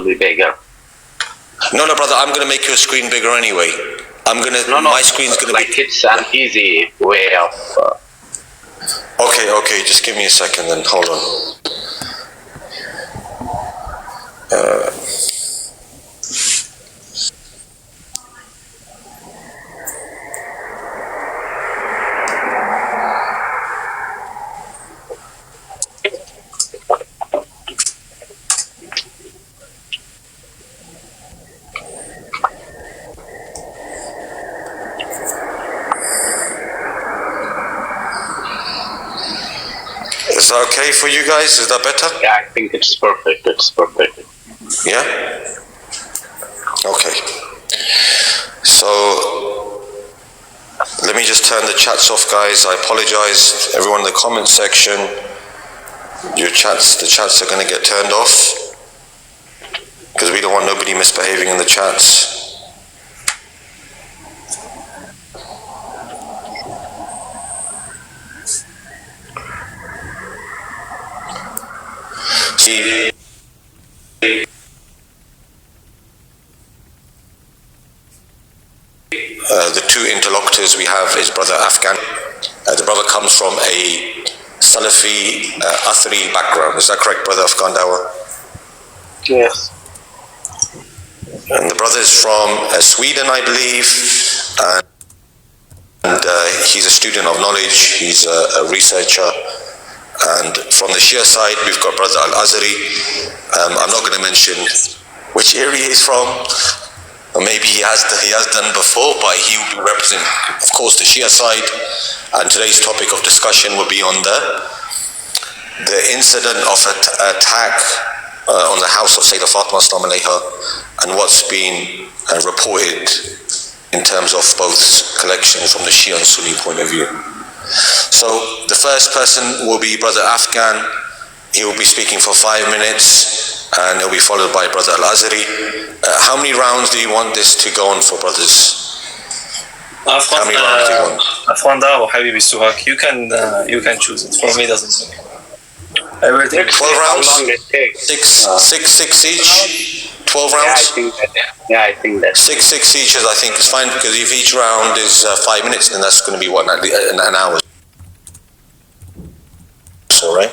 be bigger. No, brother, I'm going to make your screen bigger anyway. My screen's going to be... It's an easy way of... Okay, just give me a second then, hold on. Is that okay for you guys? Is that better? Yeah, I think it's perfect. Yeah? Okay. So, let me just turn the chats off, guys. I apologize. Everyone in the comment section, the chats are going to get turned off because we don't want nobody misbehaving in the chats. See, the two interlocutors we have is Brother Afghan. The brother comes from a Salafi Athari background. Is that correct, Brother Afghan Dawa? Yes. And the brother is from Sweden, I believe, and he's a student of knowledge. He's a researcher. And from the Shia side, we've got Brother Al-Azhari. I'm not going to mention which area he's from. Or maybe he has done before, but he will be representing, of course, the Shia side. And today's topic of discussion will be on the incident of attack on the house of Sayyidah Fatima Salam Alayha, and what's been reported in terms of both collections from the Shia and Sunni point of view. So the first person will be Brother Afghan. He will be speaking for 5 minutes, and he'll be followed by Brother Al-Azhari. How many rounds do you want this to go on for, brothers? How many rounds do you want? Afghan Dawa, Habibi Suhak. You can choose it. For me, it doesn't matter. Everything. 12 rounds? How long it takes? Six each? 12 rounds? I think that. Six each I think is fine, because if each round is 5 minutes, then that's going to be an hour. So, right?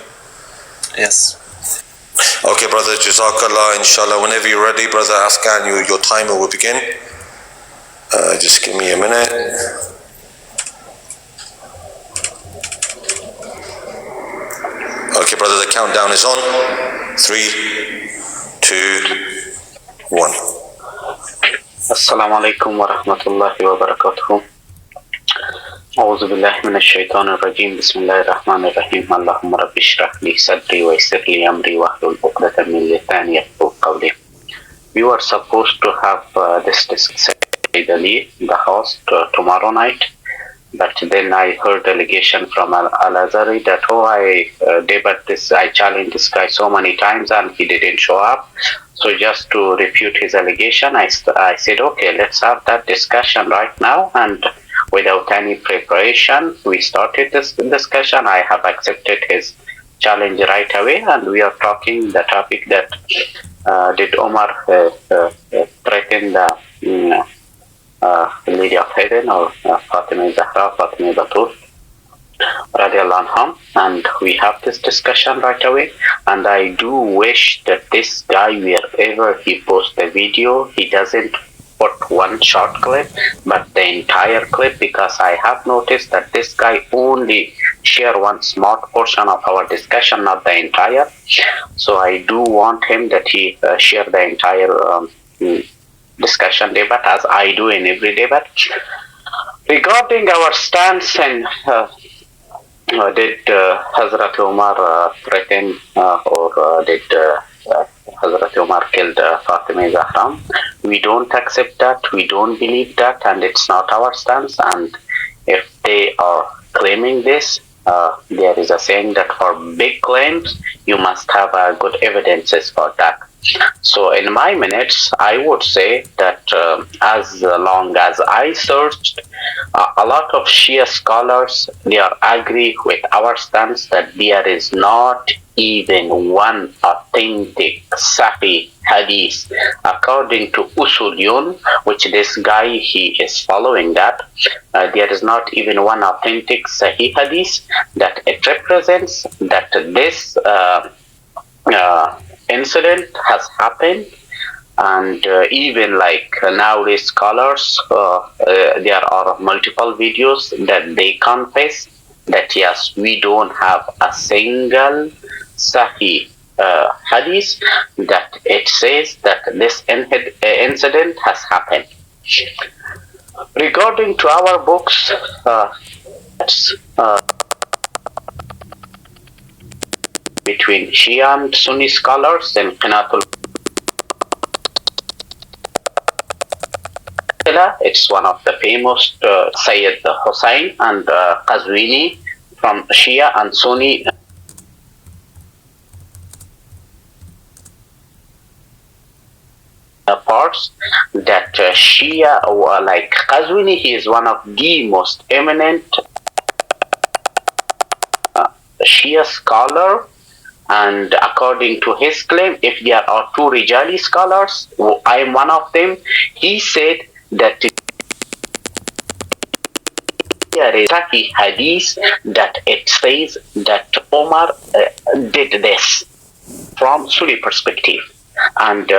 Yes. Okay, brother, Jazakallah, inshallah. Whenever you're ready, Brother Afghan, your timer will begin. Just give me a minute. Okay, brother, the countdown is on. 3, 2, 1. Assalamu alaikum wa rahmatullahi wa barakatuh. أعوذ بالله من الشيطان الرجيم بسم الله الرحمن الرحيم اللهم رب اشرح لي صدري ويسر لي أمري واحلل عقدة من لساني يفقهوا قولي. We were supposed to have this discussion the host tomorrow night, but then I heard allegation from Al-Azhari that I challenged this guy so many times and he didn't show up. So just to refute his allegation, I said, okay, let's have that discussion right now. And without any preparation, we started this discussion. I have accepted his challenge right away, and we are talking the topic that did Omar threaten the Lady of Heaven, or Fatima Zahra, Fatima Batul, radiallahu anhum, and we have this discussion right away. And I do wish that this guy, wherever he posts the video, he doesn't put one short clip, but the entire clip, because I have noticed that this guy only share one small portion of our discussion, not the entire. So I do want him that he share the entire discussion debate, as I do in every debate. Regarding our stance, and did Hazrat Umar threaten or did Hazrat Umar killed Fatima Zahra? We don't accept that, we don't believe that, and it's not our stance. And if they are claiming this, there is a saying that for big claims, you must have good evidences for that. So in my minutes, I would say that as long as I searched, a lot of Shia scholars, they are agree with our stance that there is not even one authentic Sahih hadith according to Usuliyun, which this guy he is following that. There is not even one authentic Sahih hadith that it represents that this incident has happened. And even like nowadays scholars, there are multiple videos that they confess that yes, we don't have a single Sahih hadith that it says that this incident has happened. Regarding to our books, between Shia and Sunni scholars and Qinatul, it's one of the famous Sayyid Hussein and Qazwini from Shia and Sunni parts that Shia, like Qazwini, he is one of the most eminent Shia scholar, and according to his claim, if there are two Rijali scholars, I am one of them. He said that there is a hadith that it says that Omar did this from Sunni perspective. And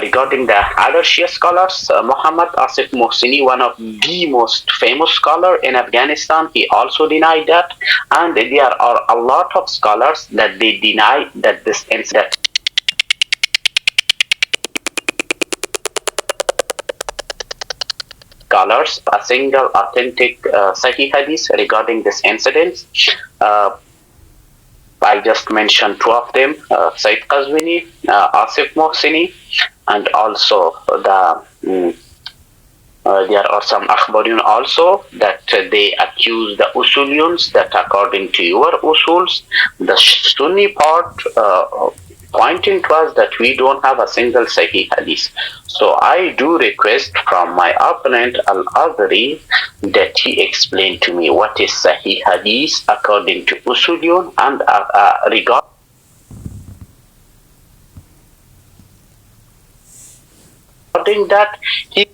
regarding the other Shia scholars, Muhammad Asif Mohsini, one of the most famous scholar in Afghanistan, he also denied that. And there are a lot of scholars that they deny that this incident scholars a single authentic Sahih hadith regarding this incident. I just mentioned two of them, Sayyid Qazwini, Asif Mohsini, and also there are some Akhbariyun also that they accuse the Usuliyuns that according to your Usuls, the Sunni part pointing to us that we don't have a single Sahih hadith. So I do request from my opponent Al-Azhari that he explain to me what is Sahih hadith according to Usuliyun, and regarding that he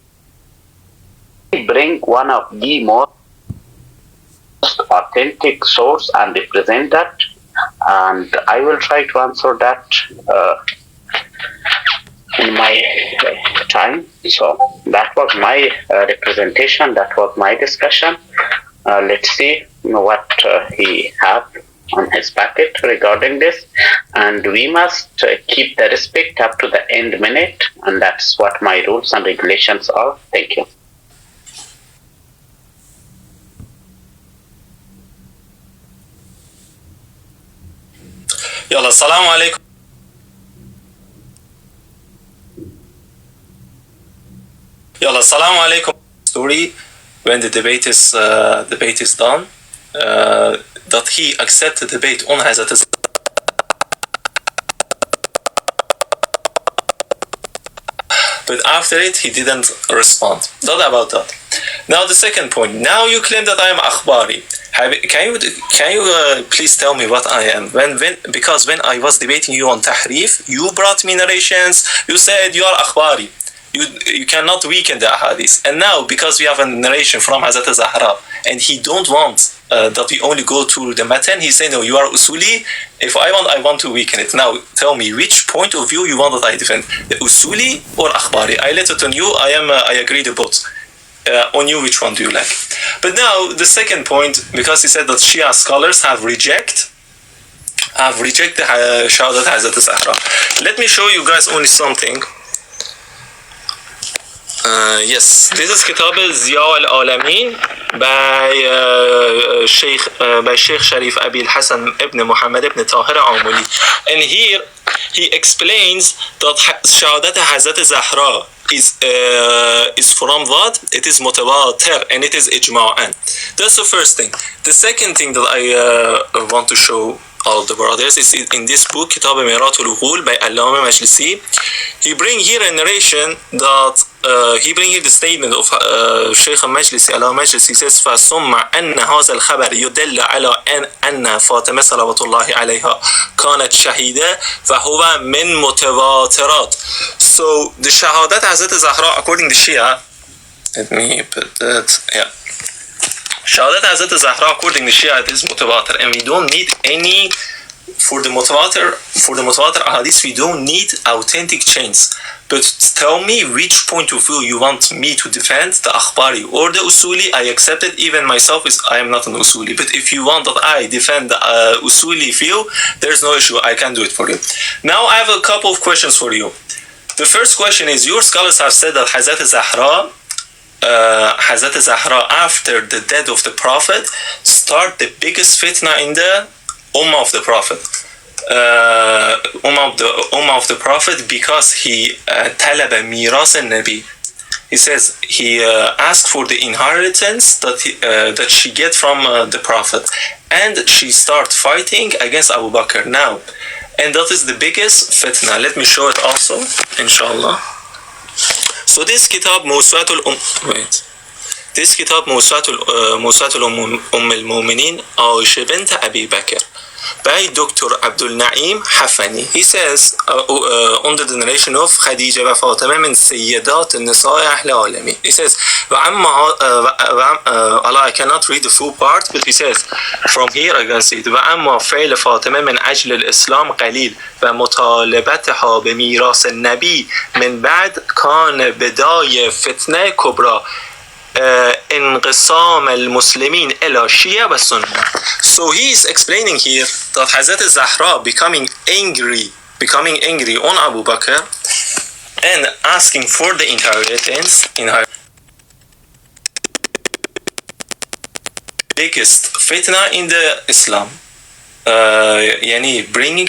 bring one of the most authentic source and represent that, and I will try to answer that in my time. So that was my representation, that was my discussion. Let's see what he have on his packet regarding this, and we must keep the respect up to the end minute, and that's what my rules and regulations are. Thank you. Yalla, assalamu alaikum. Yalla, assalamu alaikum. Story when the debate is done, that he accepted the debate on Hazrat. But after it, he didn't respond. Not about that. Now the second point. Now you claim that I am Akhbari. Can you please tell me what I am? Because when I was debating you on Tahrif, you brought me narrations. You said you are Akhbari. You cannot weaken the ahadith. And now, because we have a narration from Hazrat Zahra, and he don't want that we only go to the matan, he say, no, you are usuli. If I want to weaken it. Now, tell me, which point of view you want that I defend? The usuli or akhbari? I let it on you. I agree to both. On you, which one do you like? But now, the second point, because he said that Shia scholars have rejected Shahadat Hazrat Zahra. Let me show you guys only something. Yes, this is Kitab Ziya al-Alamin by Sheikh Sharif Abi al-Hasan ibn Muhammad ibn Tahir Amuli. And here he explains that Shahadat Hazrat Zahra is from what? It is mutawatir and it is ijma'an. That's the first thing. The second thing that I want to show all the brothers is in this book, Kitab Miratul Uqul by Allama Majlisi. He bring here a narration that he bring here the statement of Sheikh al-Majlisi ala Majlisi. He says فَثُمَّ أَنَّ هَذَا الْخَبَرِ يُدَلَّ عَلَى أَنَّ فاطمة صلوات الله عليها كانت شهيدة فهو من متواترات. So the shahadat Hazrat Zahra according to Shia, let me put that, yeah. Shahadat Hazrat Zahra according to Shia it is mutawatir, and we don't need any for the mutawatir ahadith. We don't need authentic chains. But tell me which point of view you want me to defend, the akhbari or the usuli. I accept it. Even myself I am not an usuli. But if you want that I defend the usuli view, there's no issue. I can do it for you. Now I have a couple of questions for you. The first question is, your scholars have said that Hazrat Zahra after the death of the Prophet start the biggest fitna in the Ummah of the Prophet. Ummah of the Prophet, because he talaba miras al-Nabi. He says he asked for the inheritance that she get from the Prophet, and she start fighting against Abu Bakr now, and that is the biggest fitna. Let me show it also, inshallah. So this kitab Mawsu'atul al-Mu'minin Aisha bint Abi Bakr by Dr. Abdul Naim Hafani. He says under the narration of Khadija wa Fatima min Sayyidat al-Nisa'i Ahl al-Alamin. He says Allah, I cannot read the full part, but he says from here I can see it. وَأَمَّا فَعْلَ فاطمة من أجل الإسلام قليل ومطالبتها بميراث النبي من بعد كان بداية فتنة كبرى انقسام المسلمين إلى شيعة و sunni. So he is explaining here that Hazrat Zahra becoming angry on Abu Bakr and asking for the inheritance in her biggest fitna in the Islam. Bringing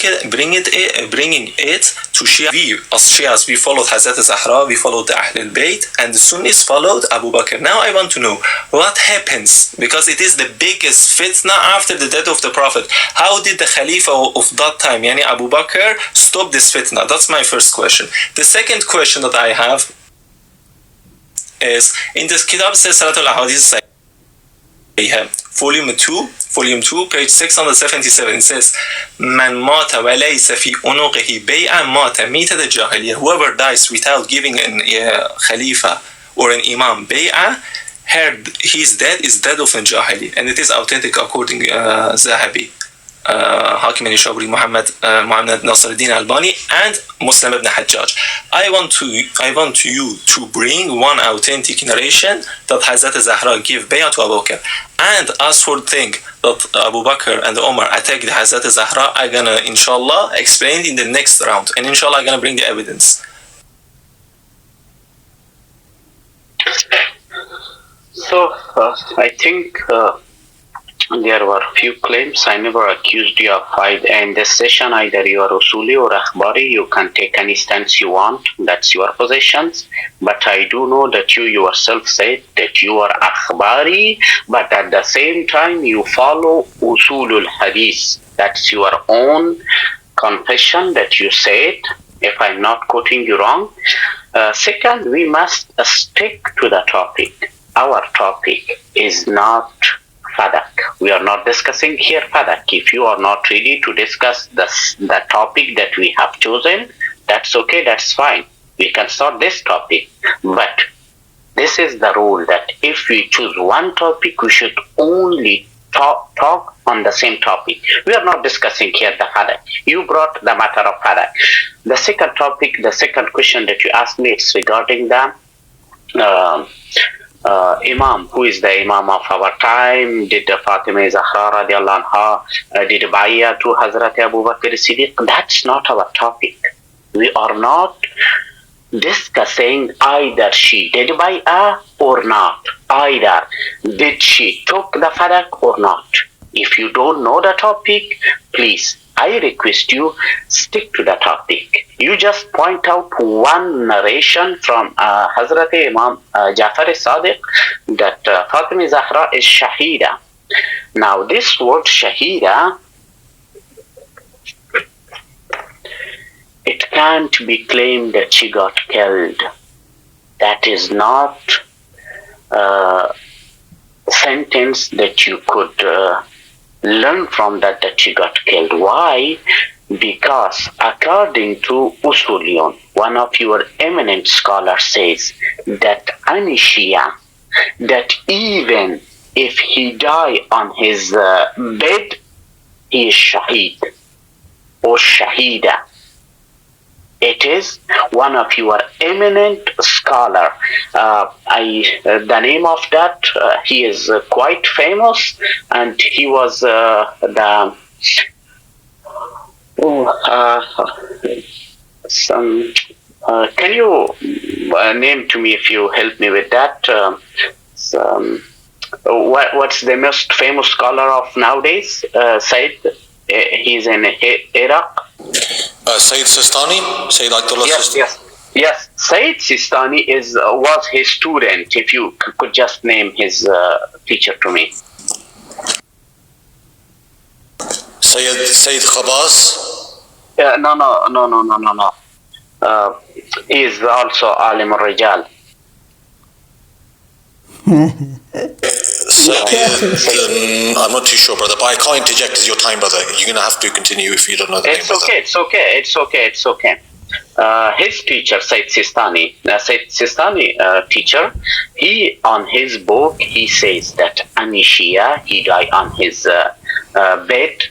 it to Shia. We as Shias, we followed Hazrat Zahra, we followed the Ahl al-Bayt, and the Sunnis followed Abu Bakr. Now I want to know what happens, because it is the biggest fitna after the death of the Prophet. How did the Khalifa of that time, Abu Bakr, stop this fitna? That's my first question. The second question that I have is, in this Kitab Silsilat al-Ahadith Volume 2, page 677, it says, Man mata wa laysa fi unuqihi bay'an mata mitat al-jahiliyyah. Whoever dies without giving a Khalifa or an Imam bay'ah, his death is death of al-jahiliyyah. And it is authentic according Zahabi, Hakim al-Shabri, Muhammad Nasiruddin Albani, and Muslim ibn Hajjaj. I want you to bring one authentic narration that Hazrat Zahra give bay'ah to Abu Bakr. And as for the thing that Abu Bakr and Umar attacked Hazrat Zahra, I'm gonna inshallah explain it in the next round, and inshallah I'm gonna bring the evidence. So I think there were few claims. I never accused you of either. In this session, either you are Usuli or Akhbari. You can take any stance you want. That's your positions. But I do know that you yourself said that you are Akhbari, but at the same time you follow Usulul Hadith. That's your own confession that you said, if I'm not quoting you wrong. Second, we must stick to the topic. Our topic is not Fadak. We are not discussing here Fadak. If you are not ready to discuss the topic that we have chosen, that's okay, that's fine. We can start this topic. But this is the rule, that if we choose one topic, we should only talk on the same topic. We are not discussing here the Fadak. You brought the matter of Fadak. The second topic, the second question that you asked me, it's regarding the Imam. Who is the Imam of our time? Did Fatima Zahra radiallahu anha did bay'ah to Hazrat Abu Bakr Siddiq? That's not our topic. We are not discussing either she did bay'ah or not. Either did she took the Fadak or not. If you don't know the topic, please, I request you, stick to the topic. You just point out one narration from Hazrat Imam Jafar Sadiq that Fatima Zahra is Shahida. Now this word Shahida, it can't be claimed that she got killed. that is not a sentence that you could learn from that she got killed. Why? Because according to Usulion, one of your eminent scholars says that any Shia, that even if he die on his bed, he is Shaheed or Shahida. It is one of your eminent scholar. The name of that, he is quite famous, and he was the some. Can you name to me if you help me with that? What's the most famous scholar of nowadays? Said he's in Iraq. Sayyid Sistani? Sayyid Ayatollah Sistani? Yes. Sayyid Sistani was his student. If you could just name his teacher to me. Sayyid Khabas? No. He is also Alim al-Rijal. I'm not too sure, brother, but I can't interject as your time, brother. You're going to have to continue if you don't know the name, brother. It's okay. His teacher, Sayyid Sistani, teacher, he on his book, he says that any Shia, he died on his bed,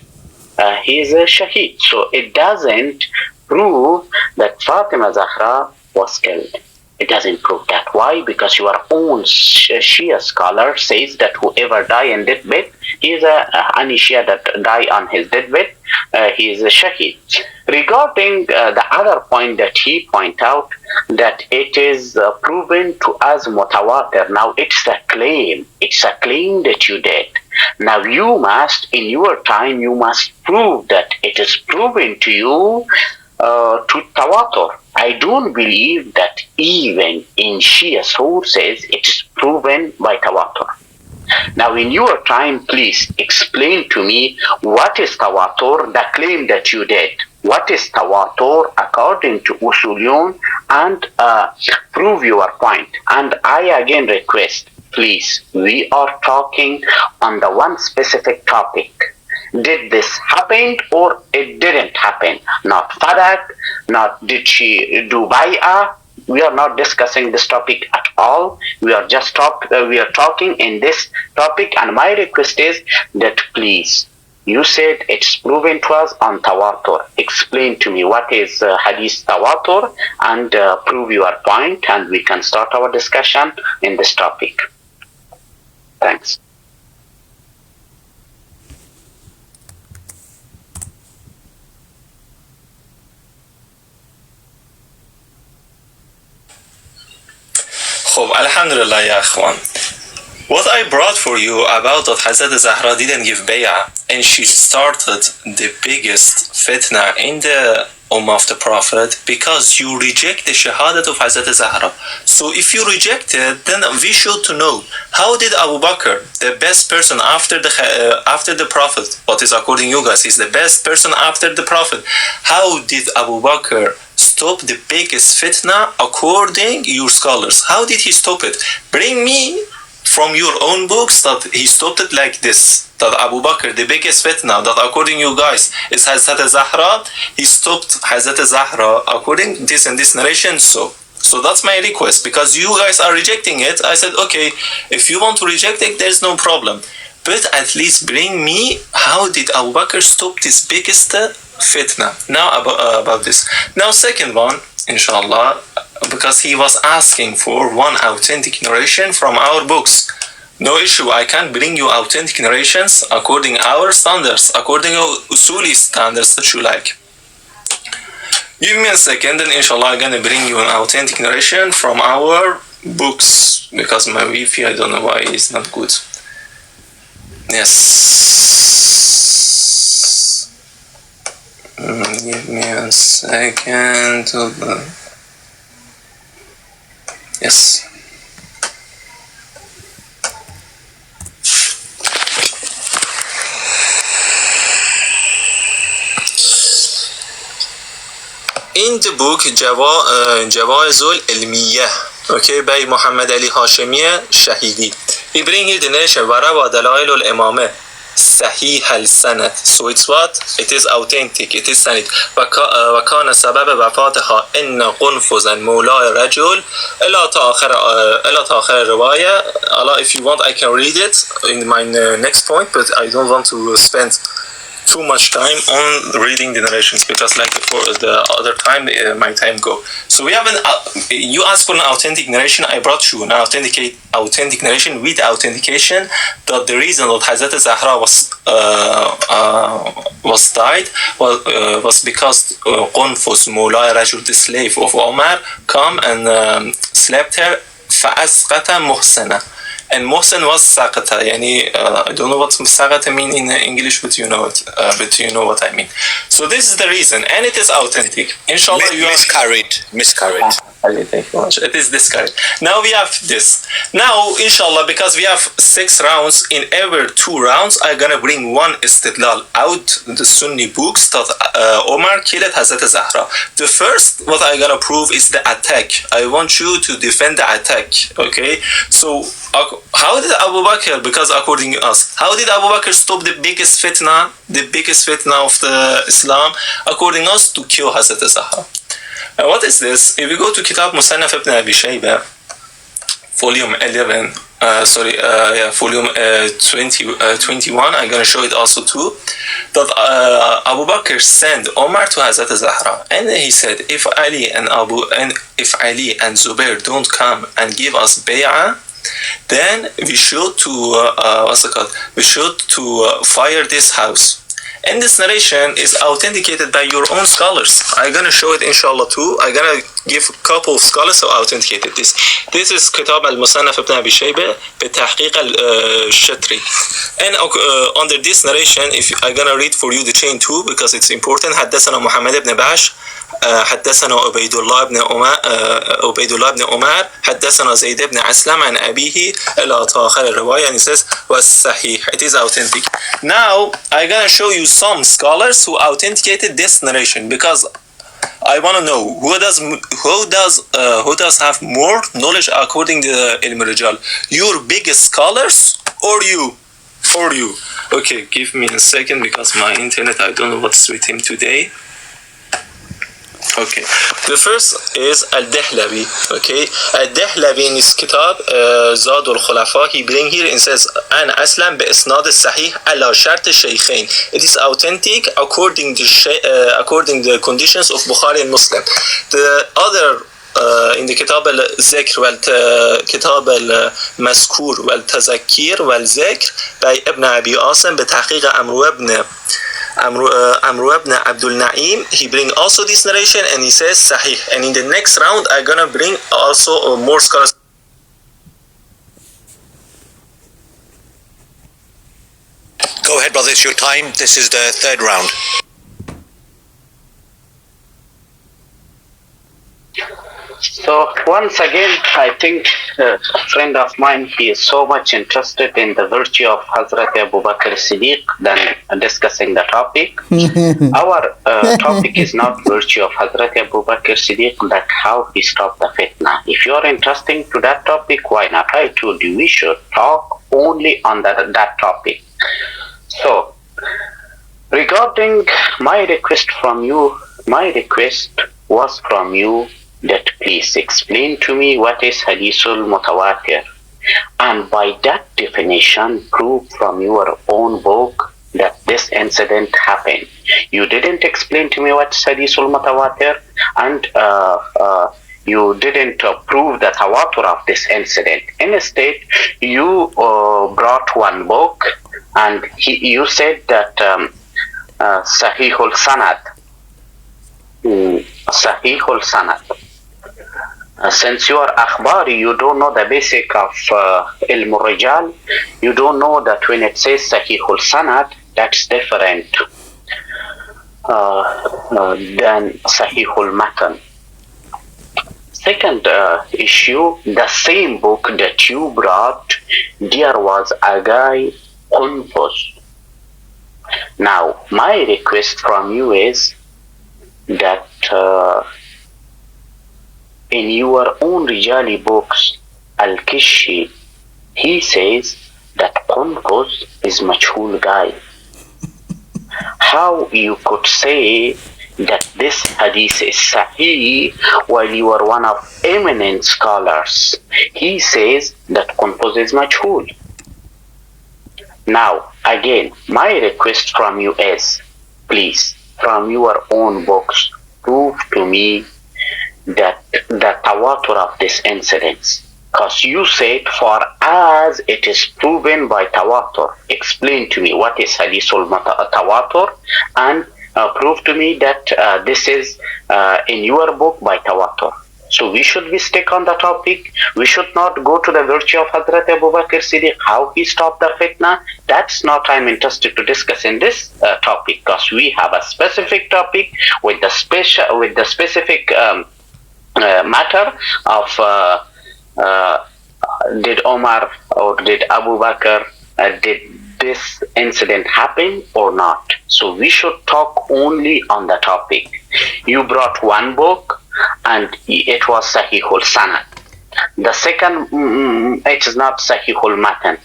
he is a Shaheed. So it doesn't prove that Fatima Zahra was killed. It doesn't prove that. Why? Because your own Shia scholar says that whoever die in deathbed, he is any Shia that die on his deathbed, he is a Shaheed. Regarding the other point that he point out, that it is proven to us mutawatir. Now it's a claim. It's a claim that you did. Now you must, in your time, you must prove that it is proven to you to tawatur. I don't believe that even in Shia sources it is proven by tawatur. Now in your time, please explain to me what is tawatur, the claim that you did. What is tawatur according to Usulion, and prove your point. And I again request, please, we are talking on the one specific topic. Did this happen or it didn't happen? Not fadak, not did she do bay'ah. We are not discussing this topic at all. We are just talking in this topic, and my request is that please, you said it's proven to us on tawatur. Explain to me what is hadith tawatur, and prove your point, and we can start our discussion in this topic. Thanks. خب alhamdulillah ya akhwan. What I brought for you about that Hazrat Zahra didn't give bay'ah, and she started the biggest fitna in the Ummah of the Prophet because you reject the shahadat of Hazrat Zahra. So if you reject it, then we should to know, how did Abu Bakr, the best person after the Prophet, what is according you guys is the best person after the Prophet, how did Abu Bakr stop the biggest fitna according your scholars? How did he stop it? Bring me from your own books that he stopped it like this, that Abu Bakr, the biggest fitna, that according you guys is Hazrat Zahra, he stopped Hazrat Zahra according this and this narration. So that's my request, because you guys are rejecting it. I said, okay, if you want to reject it, there's no problem, but at least bring me how did Abu Bakr stop this biggest fitna. Now about this. Now second one, inshallah, because he was asking for one authentic narration from our books. No issue, I can bring you authentic narrations according our standards, according to Usuli standards that you like. Give me a second, and inshallah I'm gonna bring you an authentic narration from our books, because my Wi-Fi, I don't know why, it's not good. Yes. Give me a second. Yes. In the book Jawazul Ilmiyah, Okay, by Muhammad Ali Hashemi Shahidi. He bring here the narration وَرَوَى دَلَائِلُ الْإِمَامَةِ صحيح السند. So it's what? It is authentic. It is sanid. وكان سبب وفاتها إن قنفذا مولى رجل إلى آخر الرواية. Allah, if you want, I can read it in my next point, but I don't want to spend too much time on reading the narrations because like before the other time my time go. So we have you asked for an authentic narration. I brought you an authentic narration with authentication that the reason that Hazrat Zahra was died was because Qunfus Mawla Rajul, the slave of Omar, come and slapped her فأسقط محسنة. And Mohsen was Saqata. I don't know what Saqata mean in English, but you know it. But you know what I mean. So this is the reason, and it is authentic. Inshallah, miscarried. Thank you much. It is discouraged. Now we have this. Now, inshallah, because we have 6 rounds, in every 2 rounds, I'm gonna bring one istidlal out the Sunni books that Omar killed Hazrat Zahra. The first, what I'm gonna prove is the attack. I want you to defend the attack. Okay? So, how did Abu Bakr, because according to us, how did Abu Bakr stop the biggest fitna of the Islam, according to us, to kill Hazrat Zahra? What is this? If we go to Kitab Musannaf ibn Abi Shayba, volume 11, volume 21, I'm going to show it also too, that Abu Bakr sent Omar to Hazrat Zahra, and he said, if Ali and Zubair don't come and give us bay'ah, then we should fire this house. And this narration is authenticated by your own scholars. I'm gonna show it inshallah too. I'm gonna give a couple of scholars who authenticated this. This is Kitab al-Musannaf ibn Abi Shayba بتحقيق الشتري. And under this narration, if I'm gonna read for you the chain too, because it's important. حدثنا محمد بن باش حدثنا عبيد الله بن عمر حدثنا زيد بن أسلم عن أبيه إلى آخر الرواية, and it says والصحيح. It is authentic. Now I'm gonna show you some scholars who authenticated this narration, because I want to know who does have more knowledge according to Ilm Rijal, your biggest scholars or you? Okay, give me a second because my internet, I don't know what's with him today. Okay, the first is Al-Dahlawi. Okay, Al-Dahlawi in his kitab Zad al-Khulafa, he bring here and says An Aslam bi isnad al-sahih ala shart al-shaykhain. It is authentic according to the conditions of Bukhari and Muslim. The other in the Kitab al-Zikr Kitab al-Mazkur wal-Tazakir wal-Zikr by Ibn Abi Asim بتحقيق Amru ibn Abdul Naim, he bring also this narration and he says Sahih. And in the next round, I'm gonna bring also more scholars. Go ahead, brother, it's your time. This is the 3rd round. So once again, I think a friend of mine, he is so much interested in the virtue of Hazrat Abu Bakr Siddiq than discussing the topic. Our topic is not virtue of Hazrat Abu Bakr Siddiq, but how he stopped the fitna. If you are interested to that topic, why not? I told you we should talk only on that topic. So, regarding my request was from you that please explain to me what is Hadithul Mutawatir, and by that definition prove from your own book that this incident happened. You didn't explain to me what is Hadithul Mutawatir, and you didn't prove the tawatur of this incident. Instead, you brought one book and you said that Sahihul Sanad. Sahihul Sanad. Since you are akhbari, you don't know the basic of ilm rijal. You don't know that when it says Sahihul Sanad, that's different than Sahihul Matan. Second issue, the same book that you brought, there was a guy, Qunfus. Now, my request from you is that in your own Rijali books, Al-Kishi, he says that Qunfuz is Majhul guy. How you could say that this hadith is Sahih while you are one of eminent scholars? He says that Qunfuz is Majhul. Now, again, my request from you is, please, from your own books, prove to me that the tawatur of this incident. Because you said, for as it is proven by tawatur. Explain to me what is hadithul tawatur, and prove to me that this is in your book by tawatur. So we should be stick on the topic. We should not go to the virtue of Hazrat Abu Bakr Siddiq, how he stopped the fitna. That's not I'm interested to discuss in this topic, because we have a specific topic with the specific matter of did Omar or did Abu Bakr did this incident happen or not. So we should talk only on the topic. You brought one book and it was Sahihul Sanad. The second, it is not Sahihul Matan.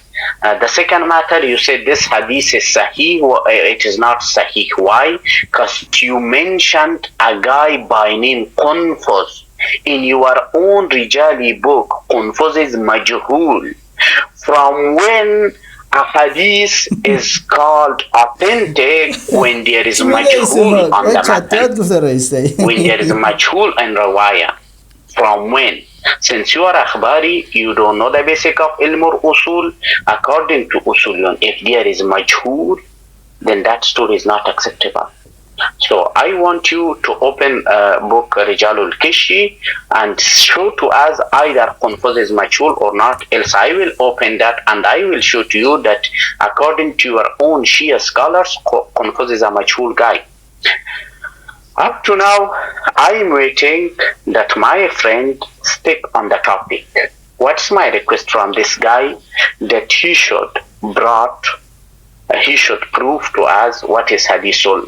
The second matter, you said this hadith is Sahih, it is not Sahih. Why? Because you mentioned a guy by name Qunfuz. In your own Rijali book, Qunfuz is Majhul. From when a hadith is called authentic? When there is Majhul on the matan. When there is Majhul and Rawaya. From when? Since you are Akhbari, you don't know the basic of Ilm or Usul. According to Usulun, if there is Majhul, then that story is not acceptable. So I want you to open book Rijalul Kishi and show to us either Qunfuz is Majhul or not, else I will open that and I will show to you that according to your own Shia scholars, Qunfuz is a Majhul guy. Up to now, I am waiting that my friend stick on the topic. What's my request from this guy? That he should prove to us what is hadithul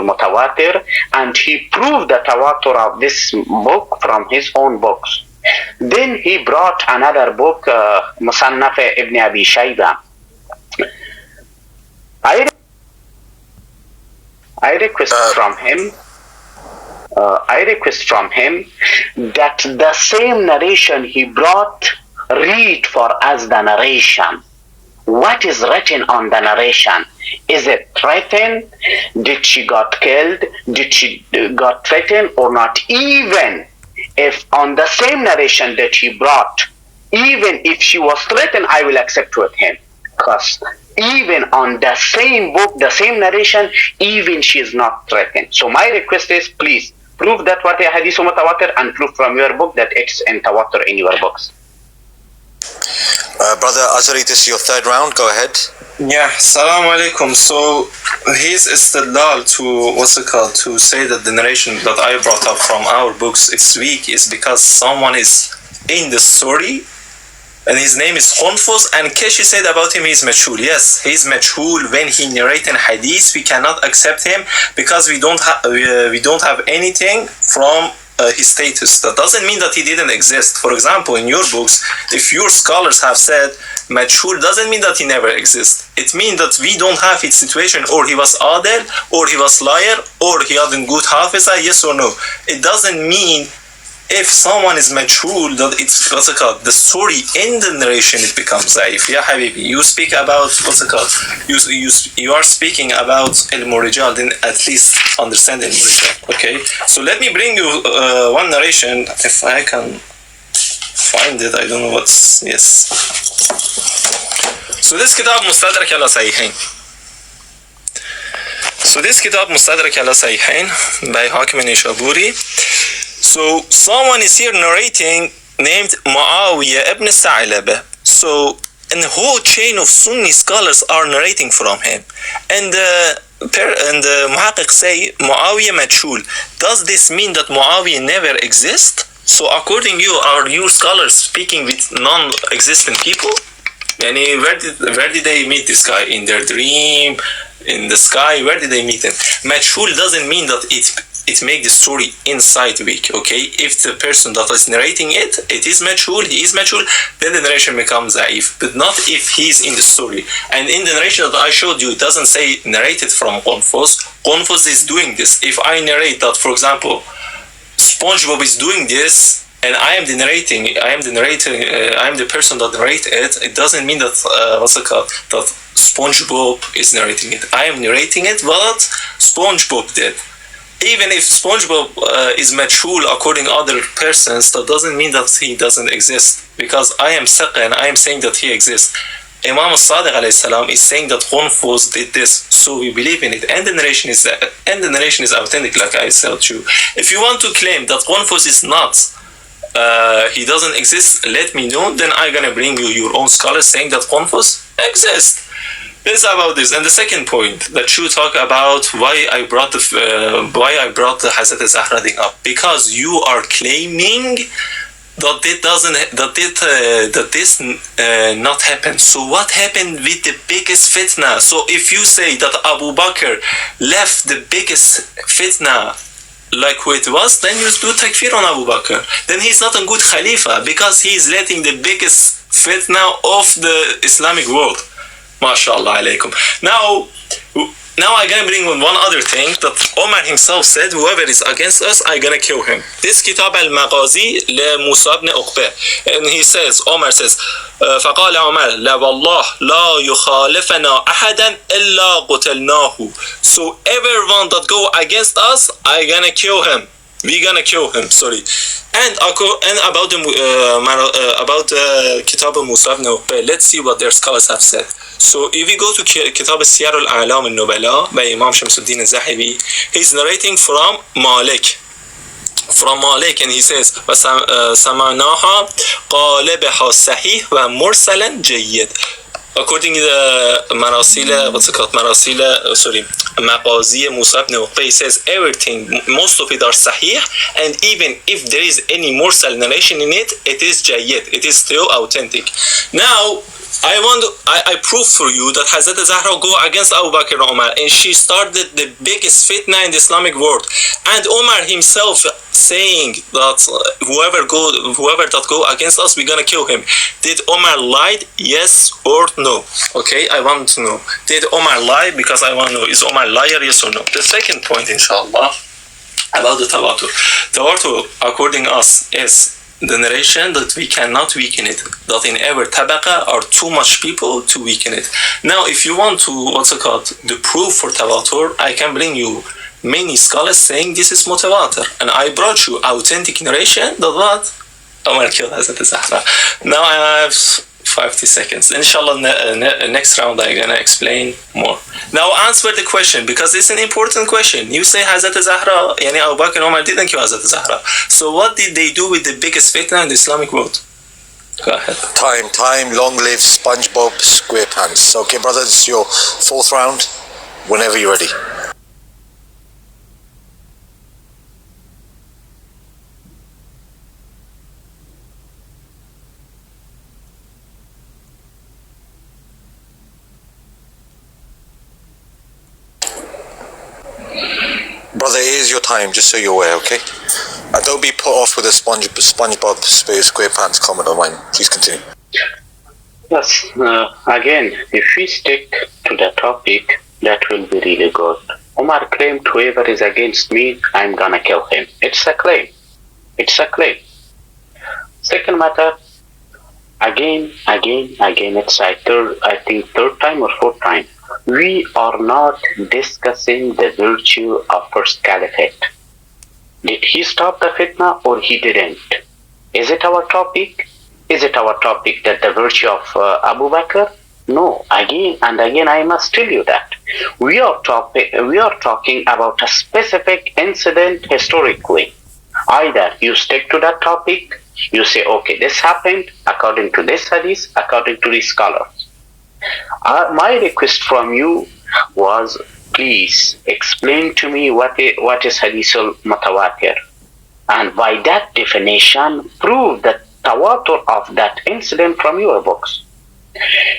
mutawatir, and he proved the tawatur of this book from his own books. Then he brought another book, Musannaf ibn Abi Shayba. I request from him that the same narration he brought, read for us the narration. What is written on the narration? Is it threatened? Did she got killed? Did she got threatened or not? Even if on the same narration that he brought, even if she was threatened, I will accept with him. Because even on the same book, the same narration, even she is not threatened. So my request is, please prove that what a hadith mutawatir and prove from your book that it's in tawatur in your books. Brother Azari, this is your third round. Go ahead. Yeah, salam alaikum. So his istidlal to say that the narration that I brought up from our books is weak is because someone is in the story and his name is Qunfuz, and Keshi said about him he's Majhul. Yes, he's Majhul. When he narrated hadith, we cannot accept him because we don't have anything from his status. That doesn't mean that he didn't exist. For example, in your books, if your scholars have said Majhul, doesn't mean that he never exists. It means that we don't have his situation, or he was adil, or he was liar, or he had a good hafiza, yes or no. It doesn't mean if someone is Majhul that it's the story in the narration it becomes zaif. Yeah, Habibi, you speak about you are speaking about Ilm Rijal, then at least understand Ilm Rijal. Okay, so let me bring you one narration if I can find it. I don't know what's yes. So this kitab Mustadrak ala Sahihain. By Hakim Nishaburi. So someone is here narrating named Muawiyah ibn Sa'laba. So a whole chain of Sunni scholars are narrating from him. And the Muhaqqiq say Muawiyah Majhul. Does this mean that Muawiyah never exists? So according you, are your scholars speaking with non-existent people? And where did they meet this guy? In their dream? In the sky? Where did they meet him? Majhul doesn't mean that it makes the story inside weak. Okay, if the person that is narrating it is majhul, he is majhul, then the narration becomes da'if. But not if he's in the story. And in the narration that I showed you, it doesn't say narrated from Qunfus. Qunfus is doing this. If I narrate that, for example, SpongeBob is doing this, and I am the narrator, I am the person that narrates it. It doesn't mean that that SpongeBob is narrating it. I am narrating it, but SpongeBob did. Even if SpongeBob is majhul according to other persons, that doesn't mean that he doesn't exist. Because I am Saqqa and I am saying that he exists. Imam al-Sadiq alayhi salam is saying that Qunfus did this, so we believe in it. And the narration is authentic, like I said to you. If you want to claim that Qunfus is not, he doesn't exist, let me know. Then I'm gonna bring you your own scholars saying that Qunfus exists. This about this. And the second point that you talk about why I brought the Hazrat Zahra thing up, because you are claiming that this not happened. So what happened with the biggest fitna? So if you say that Abu Bakr left the biggest fitna like who it was, then you do takfir on Abu Bakr. Then he's not a good Khalifa because he's letting the biggest fitna of the Islamic world. MashaAllah alaykum. Now I'm gonna bring on one other thing that Omar himself said, whoever is against us, I'm gonna kill him. This Kitab al-Maghazi لموسى بن عقبة, and he says, Omar says, فقال عمر لا والله لا يخالفنا أحدا إلا قتلناه. So everyone that go against us, I'm gonna kill him. We're gonna kill him. Sorry. And about the Kitab al-Musa ibn Uqba, let's see what their scholars have said. So if we go to Kitab al-Siyar al-A'lam al-Nubala by Imam Shamsuddin al-Zahabi, he's narrating from Malik, and he says سمعناها قالبها صحيح ومرسلا جيد. According to the Maghazi Musa ibn Uqba, he says everything, most of it are sahih, and even if there is any mursal narration in it, it is jayyid, it is still authentic. Now, I prove for you that Hazrat Zahra go against Abu Bakr and Umar, and she started the biggest fitna in the Islamic world. And Umar himself saying that whoever that go against us, we're gonna kill him. Did Umar lie? Yes or no? Okay, I want to know. Did Umar lie? Because I want to know, is Umar liar? Yes or no? The second point, inshallah, about the tawatur. Tawatur, according to us, is the narration that we cannot weaken it, that in every tabaqa are too much people to weaken it. Now, if you want to, the proof for tawatur, I can bring you many scholars saying this is mutawatir, and I brought you authentic narration that what? Omar killed Hazrat Zahra. Now I have 50 seconds. Inshallah, next round I'm gonna explain more. Now answer the question, because it's an important question. You say Hazrat Zahra, yani Abu Bakr and Umar didn't kill Hazrat Zahra. So what did they do with the biggest fitna in the Islamic world? Go ahead. Time, long live SpongeBob SquarePants. Okay, brothers, your fourth round, whenever you're ready. Brother, it is your time, just so you're aware, okay? And don't be put off with a SpongeBob SquarePants comment on mine. Please continue. Yes, again, if we stick to the topic, that will be really good. Omar claimed whoever is against me, I'm gonna kill him. It's a claim. Second matter, again, it's I think third time or fourth time. We are not discussing the virtue of first caliphate. Did he stop the fitna or he didn't? Is it our topic? That the virtue of Abu Bakr? No. Again and again, I must tell you that we are talking about a specific incident historically. Either you stick to that topic, you say, okay, this happened according to this hadith, according to these scholars. My request from you was, please explain to me what is hadith al-mutawatir, and by that definition, prove the tawatur of that incident from your books.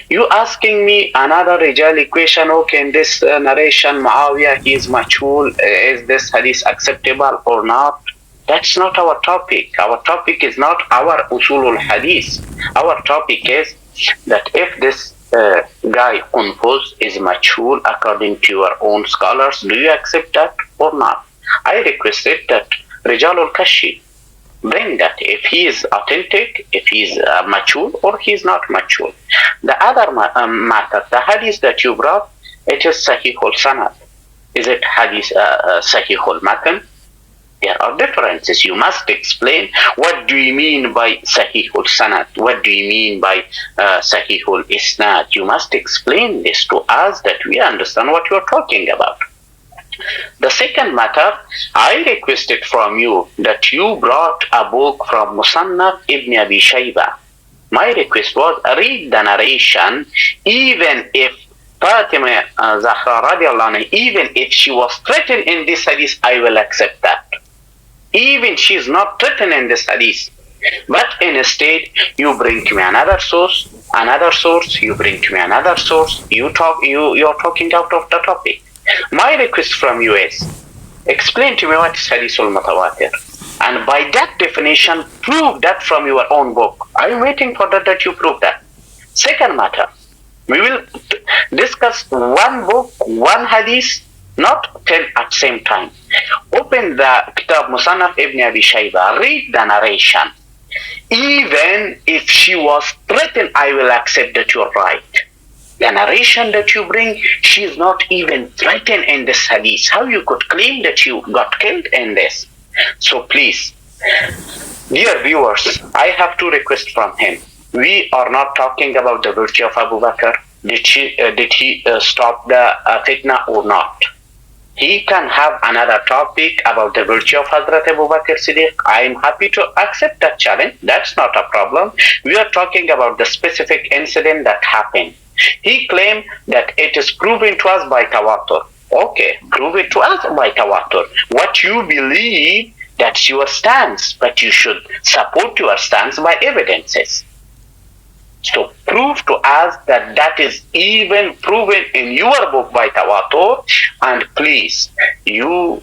You asking me another Rijal equation, okay, in this narration, Muawiyah, he is machul, is this hadith acceptable or not? That's not our topic. Our topic is not our usulul hadith. Our topic is that if this guy Qunfuz is machul according to your own scholars, do you accept that or not? I requested that Rijalul Kashi bring that if he is authentic, if he is mature or he is not mature. The other matter, the hadith that you brought, it is Sahihul Sanad. Is it hadith Sahihul Matan? There are differences. You must explain what do you mean by Sahihul Sanad? What do you mean by Sahihul Isnad? You must explain this to us that we understand what you are talking about. The second matter, I requested from you that you brought a book from Musannaf Ibn Abi Shayba. My request was read the narration, even if Fatima Zahra radiallahu anha, even if she was threatened in this hadith, I will accept that. Even she is not threatened in this hadith. But instead, you bring to me another source, you bring to me another source, you're talking out of the topic. My request from you is, explain to me what is Hadithul Mutawatir. And by that definition, prove that from your own book. I'm waiting for that you prove that. Second matter, we will discuss one book, one hadith, not 10 at the same time. Open the Kitab Musannaf Ibn Abi Shayba, read the narration. Even if she was threatened, I will accept that you're right. The narration that you bring, she is not even threatened in this hadith. How you could claim that you got killed in this? So please, dear viewers, I have two requests from him. We are not talking about the virtue of Abu Bakr. Did he stop the fitna or not? He can have another topic about the virtue of Hazrat Abu Bakr Siddiq. I am happy to accept that challenge. That's not a problem. We are talking about the specific incident that happened. He claimed that it is proven to us by tawatur. Okay, prove it to us by tawatur. What you believe, that's your stance, but you should support your stance by evidences. So prove to us that that is even proven in your book by tawatur, and please, you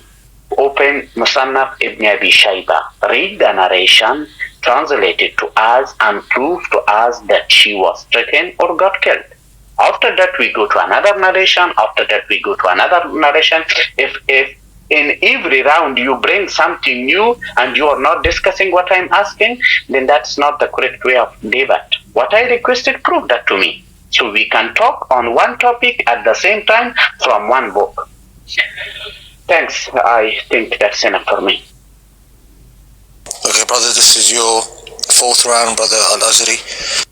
open Musannaf Ibn Abi Shayba, read the narration, translate it to us, and prove to us that she was threatened or got killed. After that, we go to another narration. After that, we go to another narration. If in every round you bring something new and you are not discussing what I'm asking, then that's not the correct way of debate. What I requested, prove that to me. So we can talk on one topic at the same time from one book. Thanks. I think that's enough for me. Okay, brother, this is your fourth round, brother Al-Azhari.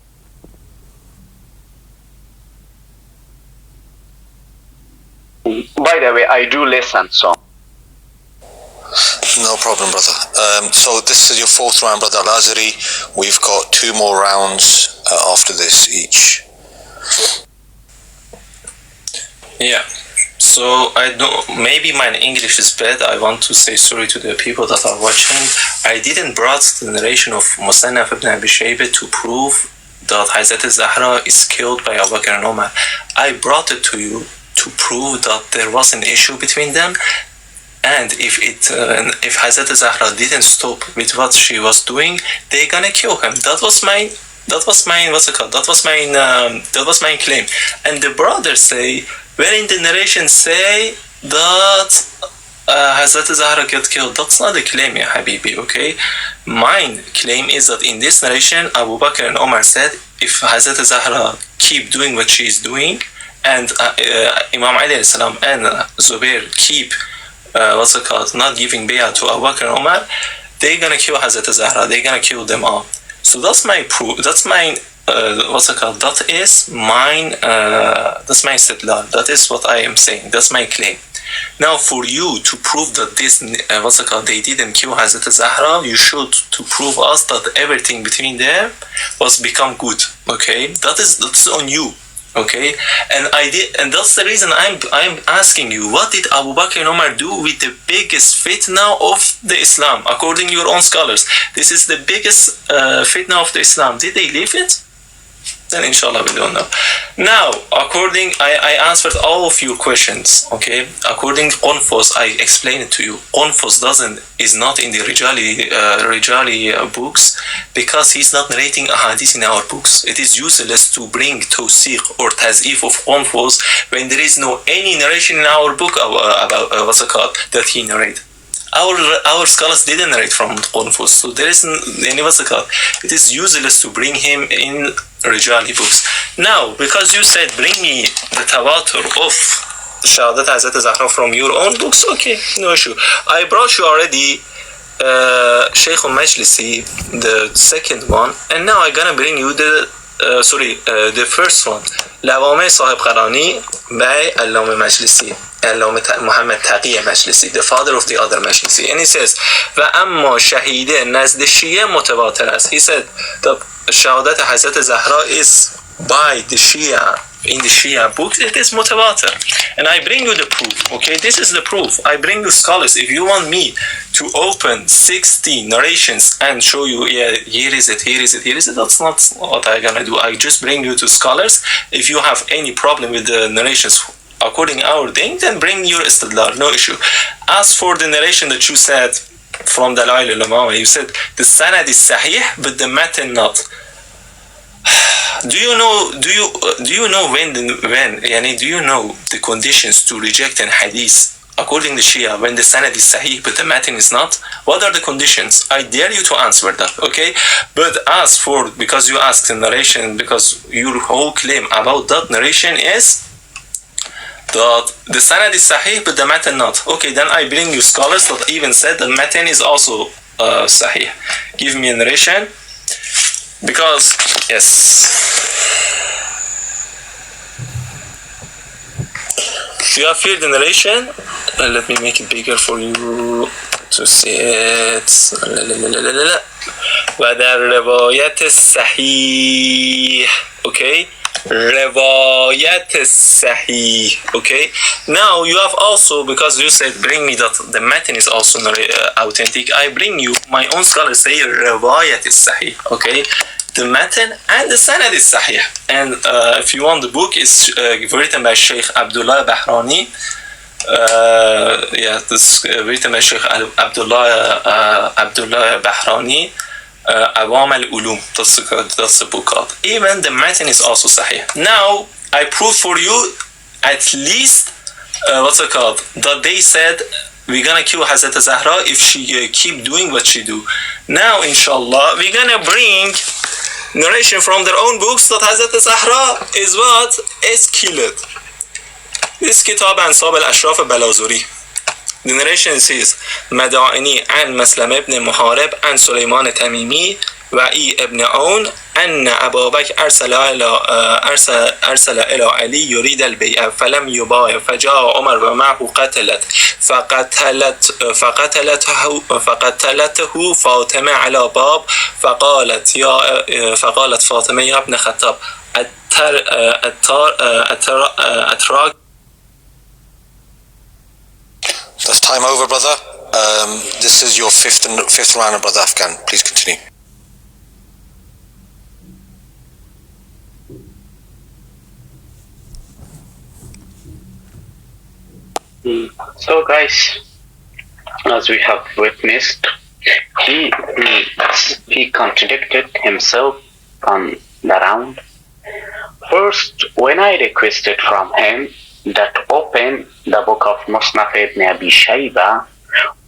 By the way, I do listen, so. No problem, brother. So this is your fourth round, brother Al-Azhari. We've got two more rounds after this each. Yeah. So I know maybe my English is bad. I want to say sorry to the people that are watching. I didn't brought the narration of Musannaf ibn Abi Shayba to prove that Hazrat Zahra is killed by Abu Bakr and Umar. I brought it to you to prove that there was an issue between them, and if Hazrat Zahra didn't stop with what she was doing, they're gonna kill him. That was my claim. And the brothers say, when in the narration say that Hazrat Zahra got killed, that's not a claim, ya Habibi, okay? Mine claim is that in this narration, Abu Bakr and Omar said, if Hazrat Zahra keep doing what she is doing, and Imam Ali salam and Zubair keep not giving bay'ah to Abu Bakr and Umar, they're gonna kill Hazrat Zahra, they're gonna kill them all. So that's my proof, that's my that is mine, that's my istidlal, that is what I am saying, that's my claim. Now for you to prove that this they didn't kill Hazrat Zahra, you should to prove us that everything between them was become good, okay? That's on you. Okay, and that's the reason I'm asking you, what did Abu Bakr and Umar do with the biggest fitna of the Islam, according to your own scholars? This is the biggest fitna of the Islam. Did they leave it? then inshallah we don't know. Now, I answered all of your questions, okay? According to Qunfus, I explained it to you. Qunfus is not in the Rijali books because he's not narrating a hadith in our books. It is useless to bring tawsiq or tazif of Qunfus when there is no any narration in our book about what's it called that he narrated. Our scholars didn't narrate from Qunfus, so there isn't any what's it called. It is useless to bring him in Rijali books. Now, because you said bring me the tawatur of Shahadat Hazrat Zahra from your own books, okay, no issue. I brought you already Shaykh al-Majlisi, the second one, and now I'm gonna bring you the first one, Lawame Sahib Qarani by Allama Majlisi, Allama Muhammad Taqi Majlisi, the father of the other Majlisi. And he says, وَأَمَّا شَهِيدَ نَزْدِ الشِّيَّةِ مُتَوَاتِرَ. He said, the Shahadat Hazrat Zahra is by the Shia, in the Shia books, it is mutawatir. And I bring you the proof, okay? This is the proof. I bring you scholars. If you want me to open 60 narrations and show you, yeah, here is it, that's not what I'm gonna do. I just bring you to scholars. If you have any problem with the narrations according our thing, then bring your istidlal, no issue. As for the narration that you said from Dalail al-Ulama, you said the sanad is sahih, but the matan not. Do you know when do you know the conditions to reject an hadith according to Shia when the sanad is sahih but the matan is not? What are the conditions? I dare you to answer that, okay? But as for, because you asked the narration, because your whole claim about that narration is that the sanad is sahih but the matan not. Okay, then I bring you scholars that even said the matan is also sahih. Give me a narration. Because, yes. You have here the narration. Let me make it bigger for you to see it. و در روایت صحیح. Okay? Riwayat Sahih. Okay? Now you have also, because you said bring me that the matan is also authentic, I bring you my own scholars say Riwayat Sahih. Okay? The matan and the sanad is sahih. And if you want, the book is written by Sheikh Abdullah Bahrani. This written by Sheikh Abdullah Bahrani. Awam al-Ulum. That's the book called. Even the matan is also sahih. Now I prove for you at least that they said we're gonna kill Hazrat Zahra if she keep doing what she do. Now inshallah we're gonna bring narration from their own books that Hazrat Zahra is what? Is killed. This kitab Ansab al-Ashraf al-Balazuri. The narration says Madaini an Maslam ibn Muharib an Sulaiman Tamimi Wa'i ibn Aun أن أبا بكر أرسل إلى علي يريد البيعة فلم يبايع فجاء عمر ومعه فقتلته فاطمة على باب فقالت فاطمة يا ابن خطاب أتراك. That's time over, brother. This is your fifth round, brother Afghan. Please continue. So guys, as we have witnessed, he contradicted himself on the round. First, when I requested from him that open the book of Musnaf ibn Abi Shayba,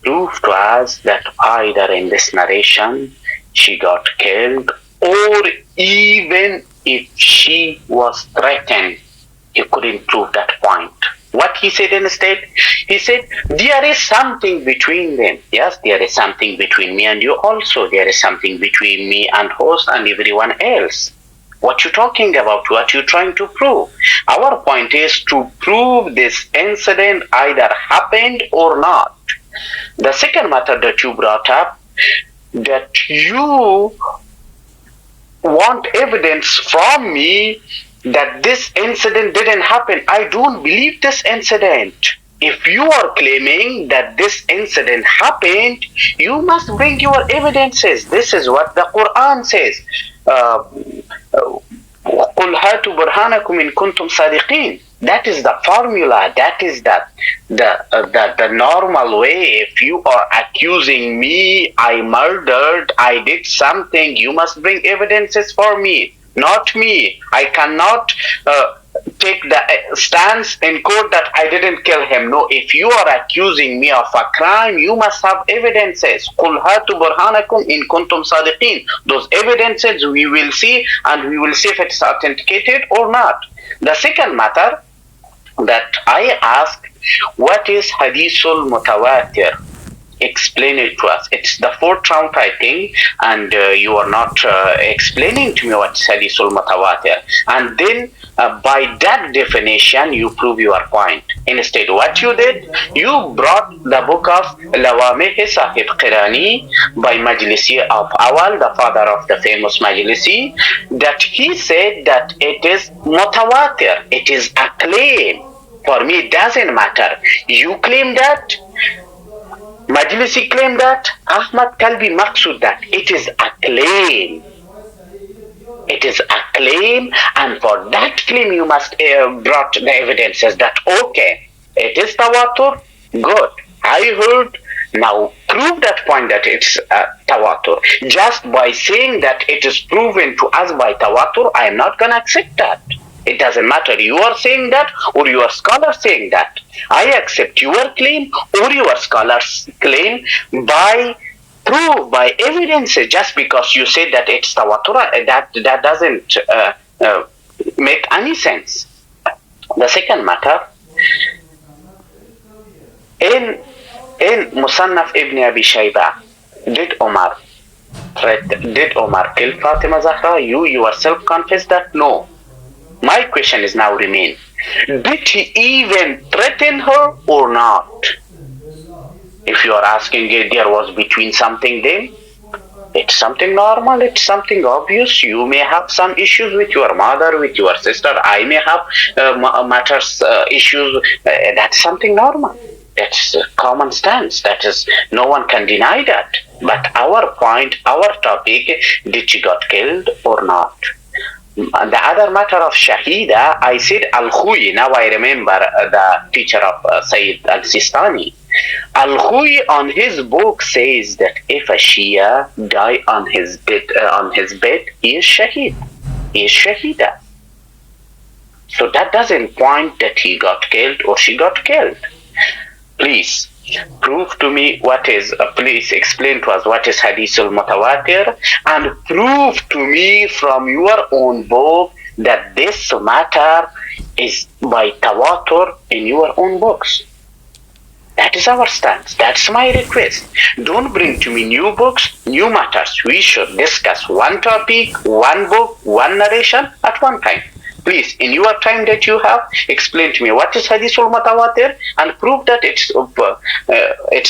prove to us that either in this narration she got killed, or even if she was threatened, he couldn't prove that point. What he said instead? He said, there is something between them. Yes, there is something between me and you also. There is something between me and host and everyone else. What you talking about? What you trying to prove? Our point is to prove this incident either happened or not. The second matter that you brought up, that you want evidence from me that this incident didn't happen. I don't believe this incident. If you are claiming that this incident happened, you must bring your evidences. This is what the Quran says. قل قُلْ هَاتُوا بُرْهَانَكُمْ إِن كُنتُمْ صَادِقِينَ. That is the formula. That is the normal way. If you are accusing me, I murdered, I did something, you must bring evidences for me, not me. I cannot take the stance in court that I didn't kill him. No, if you are accusing me of a crime, you must have evidences. قُلْ هَاتُوا بُرْهَانَكُمْ إِن كُنتُمْ صَادِقِينَ. Those evidences we will see, and we will see if it's authenticated or not. The second matter that I ask, what is Hadithul Mutawatir? Explain it to us. It's the fourth round, I think, and you are not explaining to me what is Hadithul Mutawatir. And then by that definition, you prove your point. Instead, what you did, you brought the book of Lawamih Sahib Qirani by Majlisi of Awal, the father of the famous Majlisi, that he said that it is Mutawatir. It is a claim. For me, it doesn't matter. You claim that, Majlisi claim that, Ahmad Kalbi Maqsood that. It is a claim. It is a claim, and for that claim you must brought the evidences that, okay, it is tawatur, good. I heard, now prove that point that it's tawatur. Just by saying that it is proven to us by tawatur, I am not going to accept that. It doesn't matter you are saying that or your scholar saying that. I accept your claim or your scholar's claim by proof, by evidence. Just because you say that it's tawatur, that doesn't make any sense. The second matter, in Musannaf Ibn Abi Shayba, did Omar kill Fatima Zahra? You yourself confess that? No. My question is now remain. Did he even threaten her or not? If you are asking if there was between something then, it's something normal, it's something obvious. You may have some issues with your mother, with your sister. I may have issues. That's something normal. That's common sense. That is, no one can deny that. But our point, our topic, did she got killed or not? The other matter of Shahida, I said Al-Khuyi. Now I remember the teacher of Sayyid Al-Sistani. Al-Khuyi on his book says that if a Shia die on his bed, he is Shahid. He is Shahida. So that doesn't point that he got killed or she got killed. Please prove to me what is, please explain to us what is Hadithul Mutawatir, and prove to me from your own book that this matter is by Tawatur in your own books. That is our stance. That's my request. Don't bring to me new books, new matters. We should discuss one topic, one book, one narration at one time. Please, in your time that you have, explain to me what is Hadithul Mutawatir and prove that it's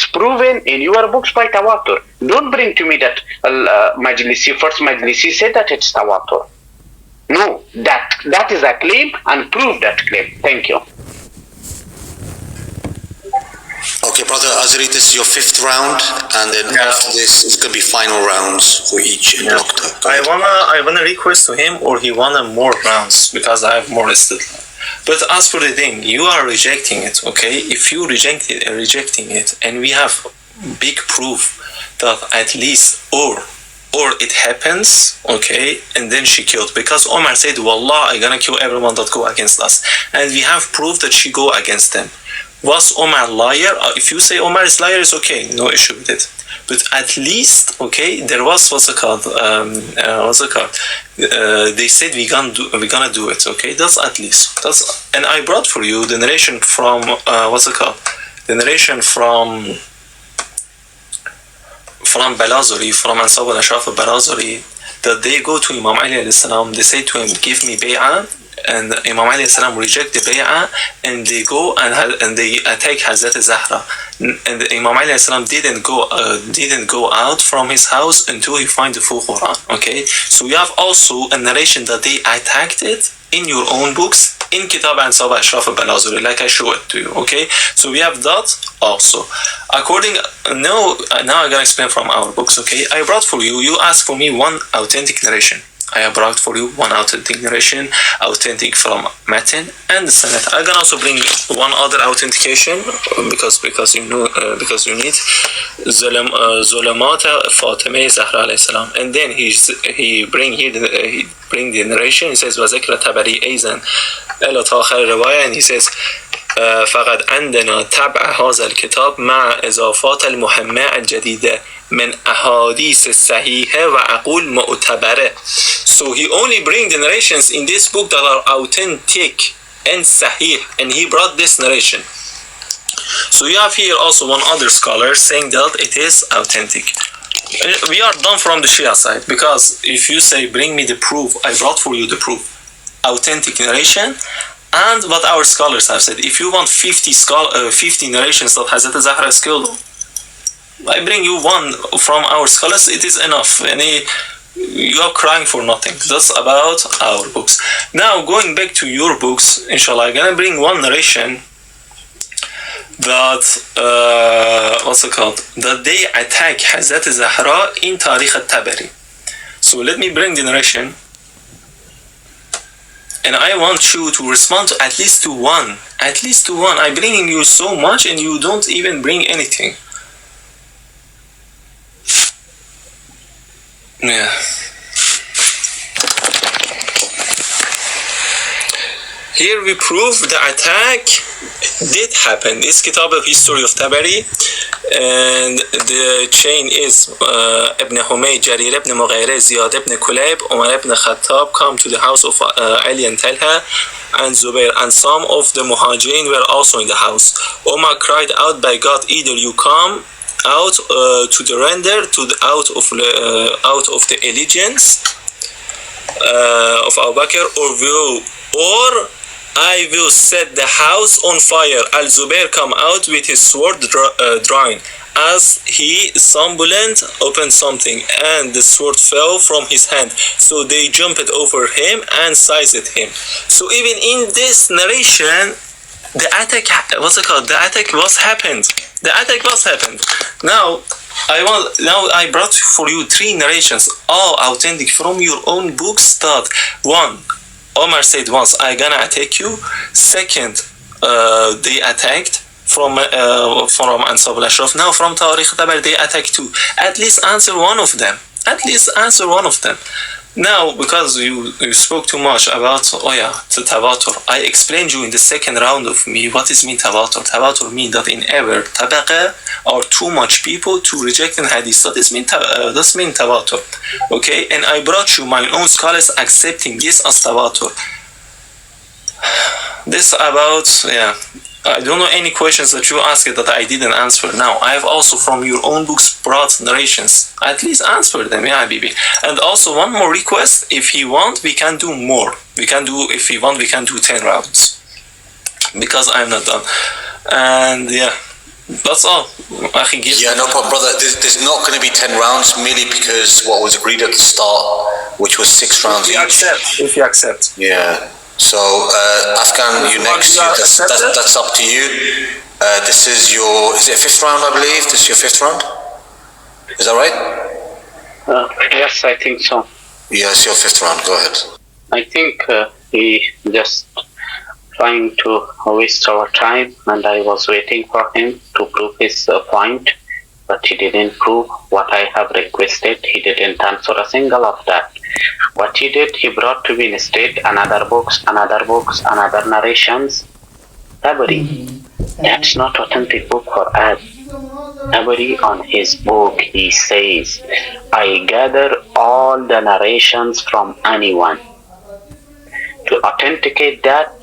proven in your books by Tawatur. Don't bring to me that first Majlisi said that it's Tawatur. No, that is a claim, and prove that claim. Thank you. Okay, Brother Azri, this is your fifth round, and then after this, it's going to be final rounds for each doctor. I wanna request to him, or he wanna more rounds because I have more still. But as for the thing, you are rejecting it, okay? If you rejecting it, and we have big proof that at least or it happens, okay, and then she killed, because Omar said, Wallah, I'm gonna kill everyone that go against us, and we have proof that she go against them. Was Omar liar? If you say Omar is liar, it's okay, no issue with it. But at least, okay, there was they said we're gonna do it, okay. That's at least. And I brought for you the narration from the narration from Balazari, from Ansab al-Ashraf al-Balazari, that they go to Imam Ali alayhi salam, they say to him, give me bay'ah, and Imam Ali salam reject the bay'ah, and they go and they attack Hazrat Zahra, and Imam Ali salam didn't go out from his house until he find the full Quran. Okay, so we have also a narration that they attacked it in your own books in Kitab Ansab Ashraf al-Balazuri, like I show it to you. Okay, so we have that also. Now I'm gonna explain from our books. Okay, I brought for you. You asked for me one authentic narration. I have brought for you one authentic narration, authentic from Matin and the Sanad. I can also bring one other authentication because you know because you need Zulamat Fatima Zahra alayhi salam. And then he bring here he bring the narration. He says وذكر تبري أيضا إلى آخر رواية, and he says فقد عندنا تبع هذا الكتاب مع إضافات المهمة الجديدة من أحاديث الصحيحة وعقول معتبرة. So he only bring the narrations in this book that are authentic and sahih, and he brought this narration. So you have here also one other scholar saying that it is authentic. We are done from the Shia side, because if you say bring me the proof, I brought for you the proof, authentic narration, and what our scholars have said. If you want 50 narrations that Hazrat Zahra is killed, I bring you one from our scholars, it is enough. You are crying for nothing. That's about our books. Now going back to your books, inshallah, I'm gonna bring one narration that what's it called? That they attack Hazrat Zahra in Tarikh al-Tabari. So let me bring the narration, and I want you to respond to at least to one. At least to one. I'm bringing you so much, and you don't even bring anything. Yeah. Here we prove the attack did happen. This Kitab of History of Tabari, and the chain is Ibn Humayd, Jarir ibn Mughayra, Ziyad ibn Kulayb, Umar ibn Khattab come to the house of Ali and Talha and Zubair, and some of the Muhajirin were also in the house. Umar cried out, by God, either you come out to the render out of the allegiance of Abu Bakr, or I will set the house on fire. Al-Zubair come out with his sword drawing. As he stumbled, opened something, and the sword fell from his hand. So they jumped over him and seized him. So even in this narration, the attack, The attack was happened. The attack was happened. Now I brought for you 3 narrations, all authentic from your own books. That one, Omar said once, I gonna attack you. Second, they attacked from Ansab al-Ashraf. Now from Tarikh Tabari they attacked too. At least answer one of them. Now, because you spoke too much about the tawatur, I explained you in the second round of me what is mean tawatur. Tawatur means that in ever tabaqa are too much people to reject an hadith. That's mean tawatur. Okay, and I brought you my own scholars accepting this as tawatur. This about I don't know any questions that you asked that I didn't answer. Now, I have also from your own books brought narrations. At least answer them, yeah, Bibi. And also one more request, if he want, we can do more. If he want, we can do 10 rounds. Because I'm not done. And yeah, that's all. Yeah, no problem, brother. There's not going to be 10 rounds, merely because what was agreed at the start, which was 6 rounds If you accept. Yeah. So, Askan, you next. That's up to you. This is it 5th round, I believe? This is your 5th round? Is that right? Yes, I think so. Yes, your 5th round. Go ahead. I think he just trying to waste our time, and I was waiting for him to prove his point, but he didn't prove what I have requested. He didn't answer a single of that. What he did, he brought to be instead another books, another narrations. Tabari, that's not authentic book for us. Tabari on his book, he says, I gather all the narrations from anyone. To authenticate that,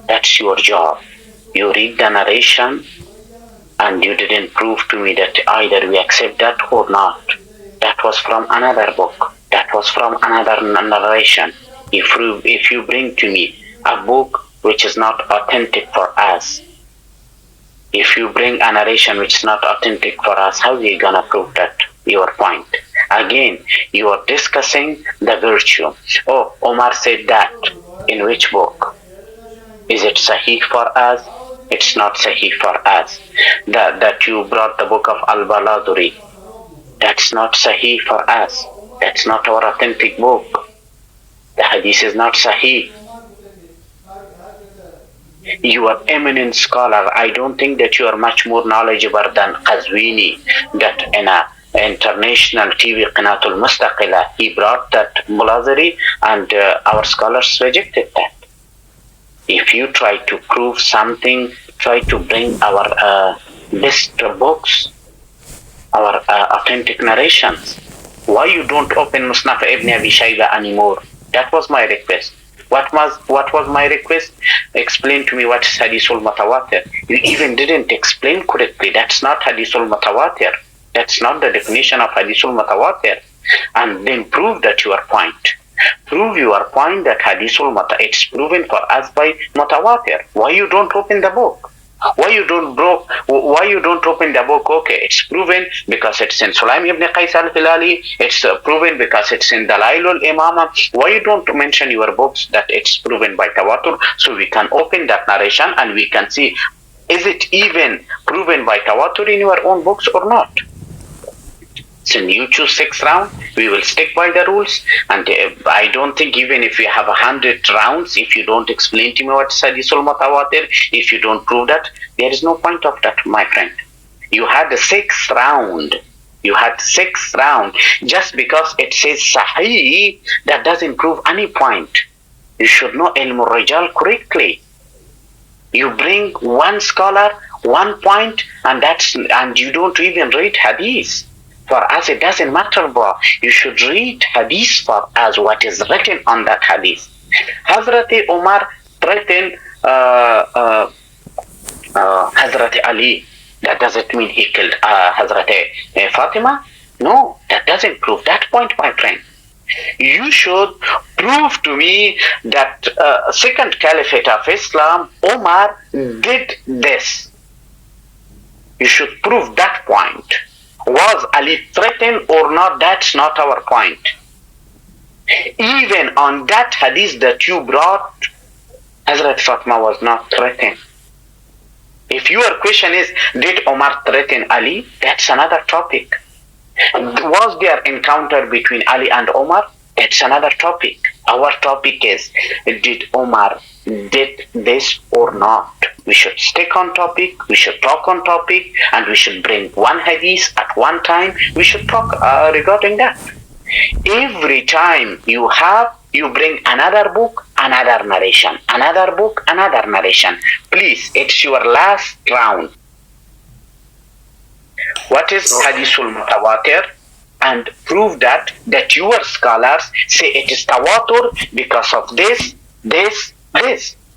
that's your job. You read the narration and you didn't prove to me that either we accept that or not. That was from another book. That was from another narration. If you bring to me a book which is not authentic for us, if you bring a narration which is not authentic for us, how are you gonna prove that? Your point. Again, you are discussing the virtue. Oh, Omar said that. In which book? Is it sahih for us? It's not sahih for us. That you brought the book of Al-Baladuri. That's not sahih for us. That's not our authentic book. The hadith is not sahih. You are eminent scholar. I don't think that you are much more knowledgeable than Qazwini, that in a international TV Qinatul Mustaqila, he brought that Mulazari, and our scholars rejected that. If you try to prove something, try to bring our best books, our authentic narrations. Why you don't open Musnaf Ibn Abi Shayba anymore? That was my request. What was my request? Explain to me what is Hadithul Mutawatir. You even didn't explain correctly. That's not Hadithul Mutawatir. That's not the definition of Hadithul Mutawatir. And then prove that your point. Prove your point that Hadithul Mutawatir, it's proven for us by Mutawatir. Why you don't open the book? Why you don't open the book? Okay, it's proven because it's in Sulaim ibn Qais al-Hilali. It's proven because it's in Dalailul Imama. Why you don't mention your books that it's proven by Tawatur, so we can open that narration and we can see, is it even proven by Tawatur in your own books or not? So you choose 6 rounds, we will stick by the rules. And I don't think even if we have 100 rounds, if you don't explain to me what is Hadithul Mutawatir, if you don't prove that, there is no point of that, my friend. You had the 6th round. You had 6th round. Just because it says Sahih, that doesn't prove any point. You should know Ilm Rijal correctly. You bring one scholar, 1 point, and you don't even read Hadith. For us, it doesn't matter, bro. You should read Hadith for us, what is written on that Hadith. Hazrat Umar threatened Hazrat Ali. That doesn't mean he killed Hazrat Fatima. No, that doesn't prove that point, my friend. You should prove to me that second caliphate of Islam, Umar did this. You should prove that point. Was Ali threatened or not? That's not our point. Even on that hadith that you brought, Hazrat Fatima was not threatened. If your question is, did Omar threaten Ali? That's another topic. Was there encounter between Ali and Omar? That's another topic. Our topic is, did Omar did this or not? We should stick on topic, we should talk on topic, and we should bring one hadith at one time. We should talk regarding that. Every time you bring another book, another narration, another book, another narration. Please, it's your last round. What is Hadithul Mutawatir? And prove that your scholars say it is Tawatur because of this.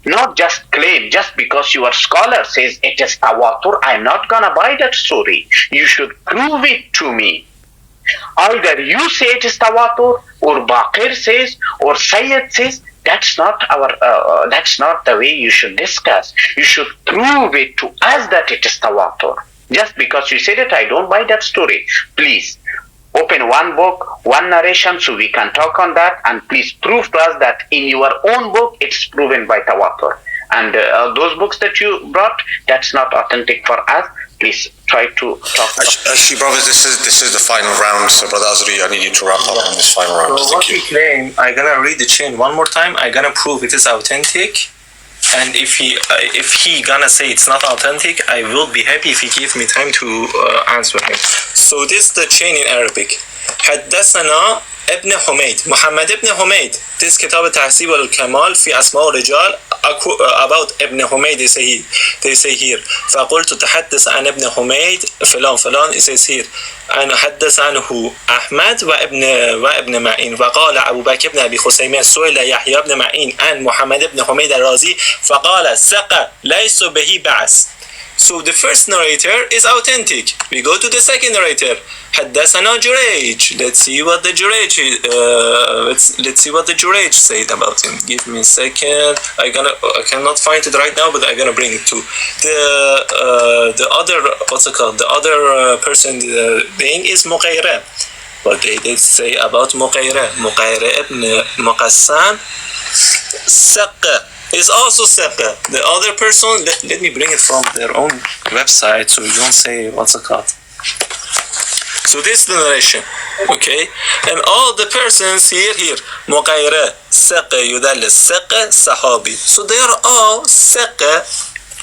Not just claim, just because your scholar says it is Tawatur, I'm not gonna buy that story. You should prove it to me. Either you say it is Tawatur, or Baqir says, or Sayyid says. That's not the way you should discuss. You should prove it to us that it is Tawatur. Just because you said it, I don't buy that story. Please, open one book, one narration, so we can talk on that, and please prove to us that in your own book it's proven by Tawatur. And those books that you brought, that's not authentic for us. Please try to talk. Actually, brothers, this is the final round. So, Brother Azri, I need you to wrap up on this final round. So what we claim, I'm gonna read the chain one more time. I'm gonna prove it is authentic. And if he gonna say it's not authentic, I will be happy if he give me time to answer him. So this is the chain in Arabic. حدثنا ابن حميد محمد ابن حميد. This كتاب تهذيب الكمال في أسماء الرجال. About ابن حميد they say here. فقلت تحدث عن ابن حميد فلان فلان it says here. أنا حدث عنه أحمد وابن معين. وقال أبو بكر بن أبي خثيمة سئل يحيى بن معين عن محمد بن حميد الرازي فقال ثقة ليس به بأس. So the first narrator is authentic. We go to the second narrator. حدثنا جريج. Let's see what the Jurayj said about him. Give me a second. I cannot find it right now, but I'm gonna bring it to the other. What's it called? The other person being is Muqayra. What they did say about Muqayra ibn Muqassan. Saqqa is also Saqqa. The other person, let me bring it from their own website so you don't say what's it called. So this is the narration, okay? And all the persons here, Mughayra, Saqa, Yudallis, Saqa, Sahabi. So they are all Saqa,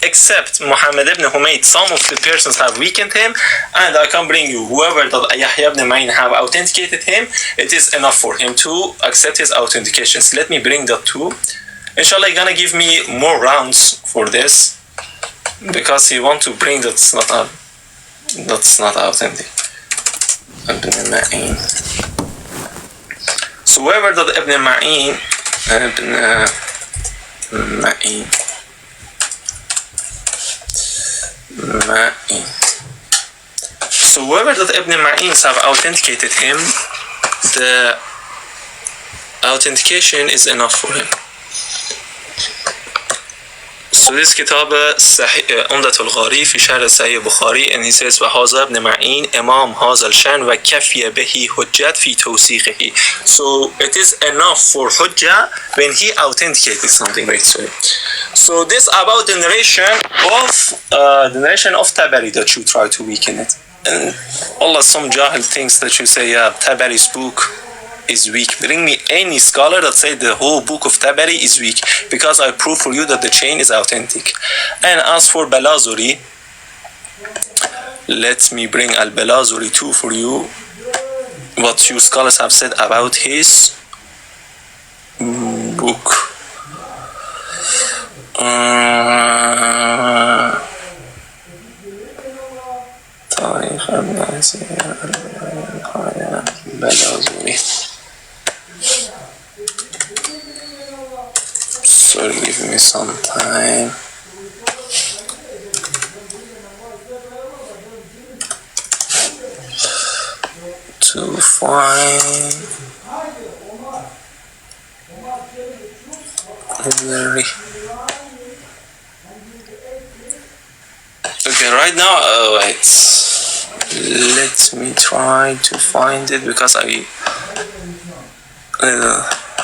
except Muhammad ibn Humayd. Some of the persons have weakened him, and I can bring you whoever that Yahya ibn Ma'in have authenticated him. It is enough for him to accept his authentications. Let me bring that too. Inshallah, you're gonna give me more rounds for this because he want to bring that's not authentic. Ibn Ma'in. So whoever that Ibn Ma'in, So whoever that Ibn Ma'ins have authenticated him, the authentication is enough for him. So this kitab Umdat al-Ghari fi Sharh Sahih Bukhari, and he says وَهَذَا ibn Ma'in imam هَذَا الشَّأْنِ وَكَفِيَ بِهِ حُجَّةٌ فِي تَوْثِيقِهِ. So it is enough for Hujjah when he authenticated something, right? So this about the narration of Tabari that you try to weaken it. And Allah, some Jahil thinks that you say, yeah, Tabari's book is weak. Bring me any scholar that say the whole book of Tabari is weak, because I prove for you that the chain is authentic. And as for Balazuri, let me bring Al-Balazuri too for you, what you scholars have said about his book. Balazuri. Sorry, give me some time. To find okay, right now, wait. Let me try to find it because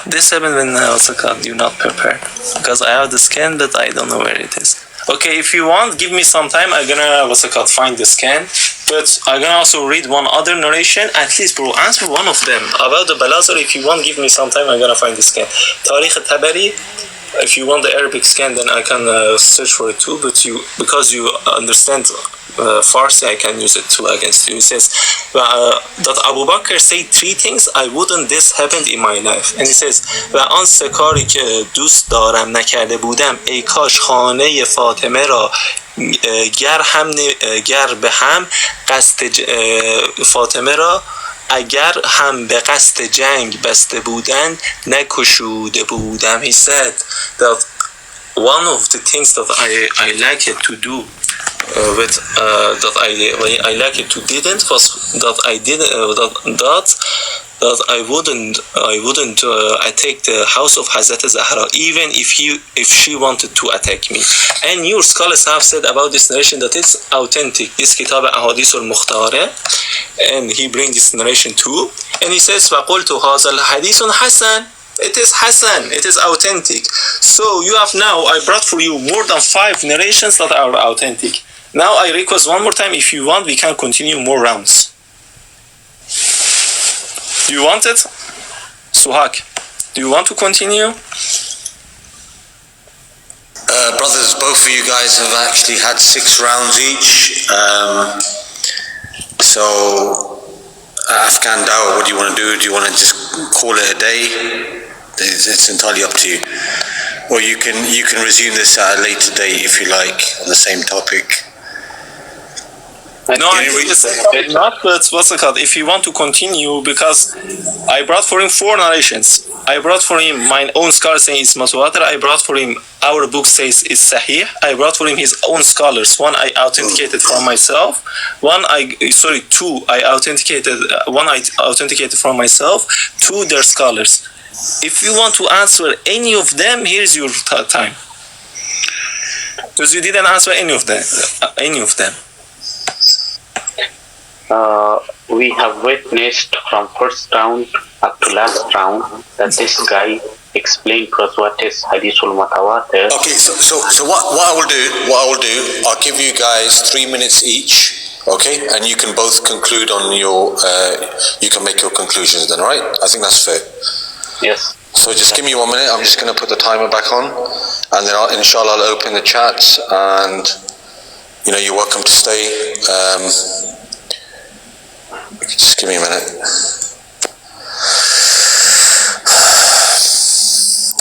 this happened when I also called you not prepared, because I have the scan but I don't know where it is. Okay, if you want, give me some time. I'm gonna find the scan, but I'm gonna also read one other narration. At least, bro, answer one of them about the Balazar. If you want, give me some time. I'm gonna find the scan. Tariq al-Tabari. If you want the Arabic scan, then I can search for it too. But because you understand Farsi, I can use it too against you. He says that Abu Bakr said 3 things I wouldn't this happened in my life. And he says و آن 3 کاری که دوست دارم نکرده بودم ای کاش خانه فاطمه را گر به هم قصد فاطمه را اگر هم به قصد جنگ بسته بودند نکشوده بودم. He said that one of the things that I like it to do that I like it to didn't was that I didn't that I wouldn't attack the house of Hazrat Zahra even if she wanted to attack me. And your scholars have said about this narration that it's authentic. This Kitab Ahadith al-Mukhtara, and he brings this narration too, and he says فَقُلْتُ هَذَا الْحَدِيثٌ حَسَنٌ. It is Hasan, it is authentic. So you have now, I brought for you more than 5 narrations that are authentic. Now I request one more time, if you want, we can continue more rounds. Do you want it? Suhak, do you want to continue? Brothers, both of you guys have actually had 6 rounds each. So, Afghan Dawah, what do you want to do? Do you want to just call it a day? It's entirely up to you. Or you can resume this at a later date if you like, on the same topic. No, I think it's not, but what's it called? If you want to continue, because I brought for him 4 narrations. I brought for him my own scholar saying it's Mutawatir. I brought for him our book says it's Sahih. I brought for him his own scholars. One I authenticated from myself. 2 I authenticated. One I authenticated from myself. 2 their scholars. If you want to answer any of them, here's your time. Because you didn't answer any of them. We have witnessed from first round up to last round that this guy explained to us what is Hadithul Mutawatir. Okay, so what I will do, I'll give you guys 3 minutes each, Okay, and you can both conclude on your, you can make your conclusions then, right? I think that's fair. Yes. So just give me 1 minute, I'm just going to put the timer back on, and then inshallah I'll open the chat, and you're welcome to stay. Just give me a minute.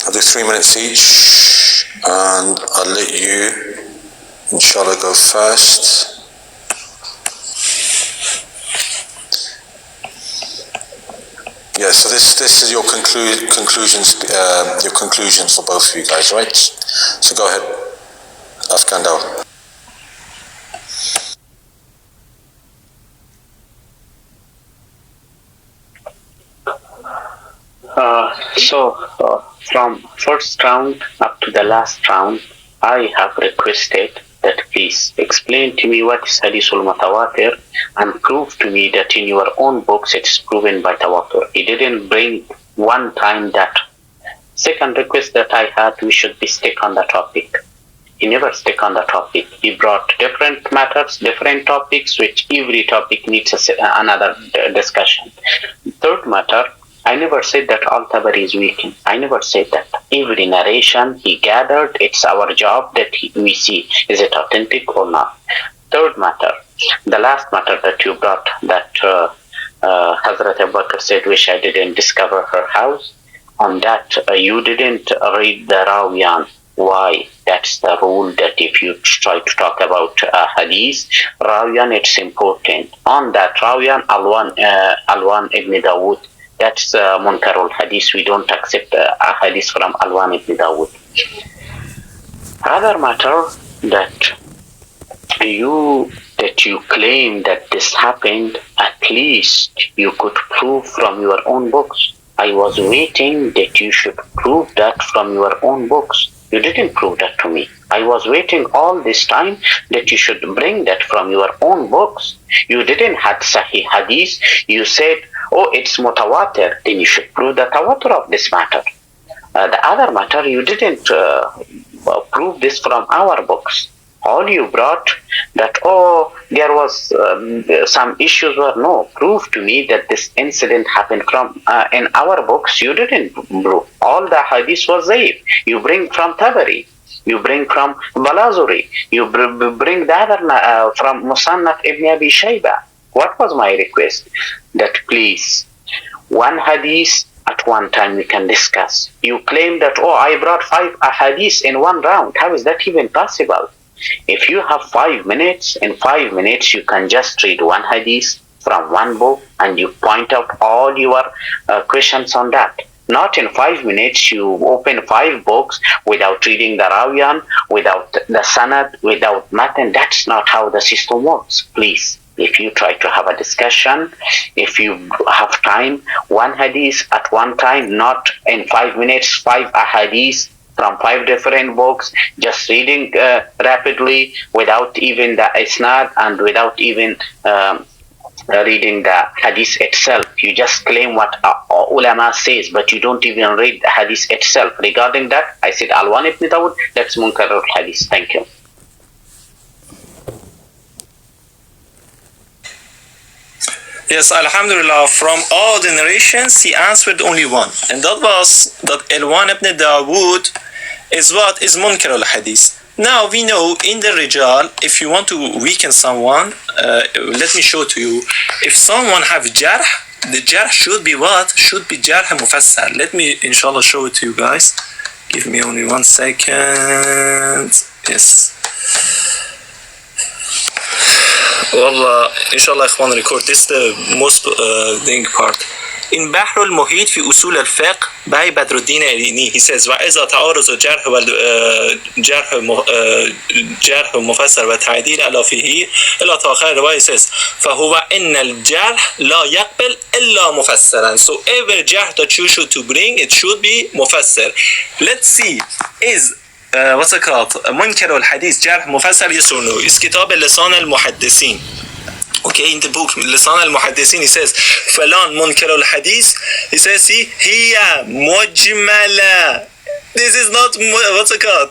I'll do 3 minutes each, and I'll let you, inshallah, go first. Yeah, so this is your conclusions for both of you guys, right? So go ahead, Afghan. From first round up to the last round, I have requested that please explain to me what is Hadithul Mutawatir and prove to me that in your own books it is proven by Tawatur. He didn't bring one time that. Second request that I had, we should be stick on the topic. He never stick on the topic. He brought different matters, different topics, which every topic needs another discussion. Third matter, I never said that Al-Tabari is weakened. I never said that. Every narration he gathered, it's our job that we see, is it authentic or not. Third matter, the last matter that you brought, that Hazrat Abu Bakr said, wish I didn't discover her house. On that, you didn't read the Rawiyan. Why? That's the rule, that if you try to talk about hadith, Rawiyan, it's important. On that Rawiyan, Alwan ibn Dawood, that's Munkarul Hadith. We don't accept a hadith from Alwan ibn Dawood. Other matter that you claim that this happened, at least you could prove from your own books. I was waiting that you should prove that from your own books. You didn't prove that to me. I was waiting all this time that you should bring that from your own books. You didn't have Sahih Hadith. You said, oh, it's Mutawatir. Then you should prove the Tawatur of this matter. The other matter, you didn't prove this from our books. All you brought that, oh, there was some issues were no. Prove to me that this incident happened from in our books. You didn't prove. All the hadith was there. You bring from Tabari. You bring from Balazuri. You bring the other from Musannaf ibn Abi Shayba. What was my request? That please, one hadith at one time we can discuss. You claim that, oh, I brought 5 hadiths in one round. How is that even possible? If you have 5 minutes, in 5 minutes you can just read one hadith from one book and you point out all your questions on that. Not in 5 minutes you open 5 books without reading the Rawiyan, without the Sanad, without Matan. That's not how the system works. Please, if you try to have a discussion, if you have time, one hadith at one time, not in 5 minutes, 5 ahadith from 5 different books, just reading rapidly without even the isnad and without even reading the hadith itself. You just claim what ulama says, but you don't even read the hadith itself. Regarding that, I said Alwan ibn Dawood, that's Munkar al-Hadith. Thank you. Yes, Alhamdulillah, from all the narrations, he answered only one. And that was that Alwan ibn Dawood is what is Munkar al-Hadith. Now we know in the Rijal, if you want to weaken someone, let me show to you. If someone have Jarh, the Jarh should be what? Should be Jarh Mufassar. Let me inshallah show it to you guys. Give me only 1 second. Yes. Wallah, inshallah, ikhwan, record. This is the most thing part. In Bahr al-Muhit fi Usul al-Fiqh by Badruddin al-Aini, he says, وَإِذَا تَعَارَضَ جَرْحُ مُفَسَّرْ وَتَعْدِيلْ أَلَا فِيهِ إلى آخر رواية says فَهُوَ إِنَّ الْجَرْحَ لَا يَقْبَلْ إِلَّا مُفَسَّرًا. So every jarh that you should to bring, it should be mufassar. Let's see, is what's it called? Munkar al-Hadith jarh mufassar, yes or no? Is Kitab al-Lisan al-Muhaddisin. Okay, in the book Lisan al-Muhaddisin, he says Falan Munkar al-Hadith, he says هي مجملة This is not what's it called?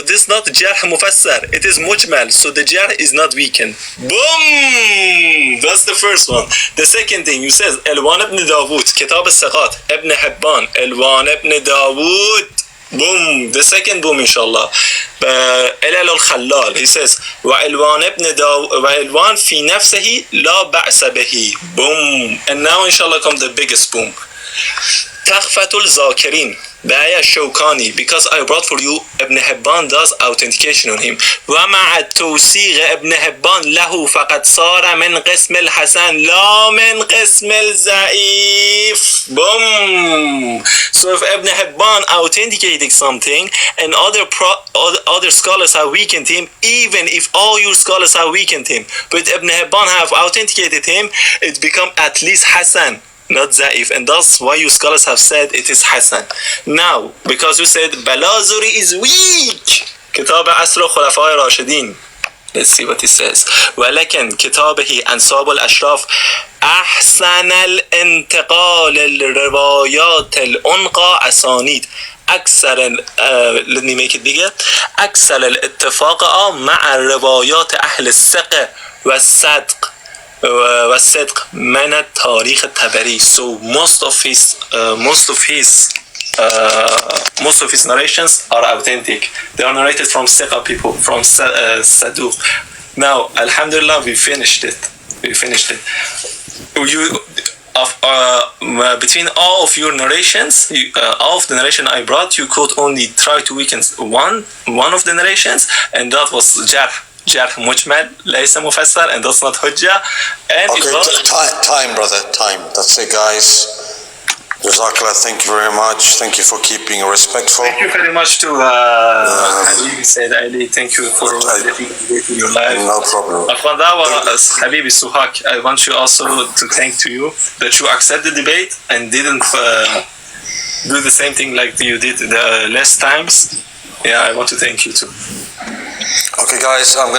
This is not jarh mufassar. It is mujmal, so the jarh is not weakened. Boom! That's the first one. The second thing you says Elwan ibn Dawud, Kitab al-Siqat, Ibn Hibban, Elwan ibn Dawud. Boom! The second boom, inshallah. Ilal al-Khallal. He says وعلوان ابن وعلوان في نفسه لا بأس به. Boom! And now inshallah come the biggest boom. Takhfatul Zakirin by Shawkani, because I brought for you Ibn Hibban does authentication on him. ومع التوثيق ابن حبان له فقد صار من قسم الحسن لا من قسم الضعيف. Boom! So if Ibn Hibban authenticated something and other scholars have weakened him, even if all your scholars have weakened him, but Ibn Hibban have authenticated him, it become at least Hasan, not Za'if, and that's why you scholars have said it is Hasan. Now, because you said Balazuri is weak, Kitab Asr Khulafai Rashidin. Let's see what it says. ولكن كتابه أنصاب الأشراف أحسن الانتقال الروايات الأنقى أسانيد أكثر let me make it bigger أكثر الاتفاق مع روايات أهل الثقة والصدق من التاريخ الطبري. So most of his narrations are authentic. They are narrated from Siqa people, from Saduq. Now, Alhamdulillah, we finished it. Between all of your narrations, all of the narration I brought, you could only try to weaken one of the narrations, and that was Jarh Mujmal, Laysa Mufassar, and that's not Hujjah. And okay, time, brother, time. That's it, guys. Jazakallah, thank you very much. Thank you for keeping respectful. Thank you very much to Habibi Said Ali. Thank you for dedicating your life. No problem. Habibi Suhak, I want you also to thank to you that you accepted the debate and didn't do the same thing like you did the last times. Yeah, I want to thank you too. Okay, guys, I'm going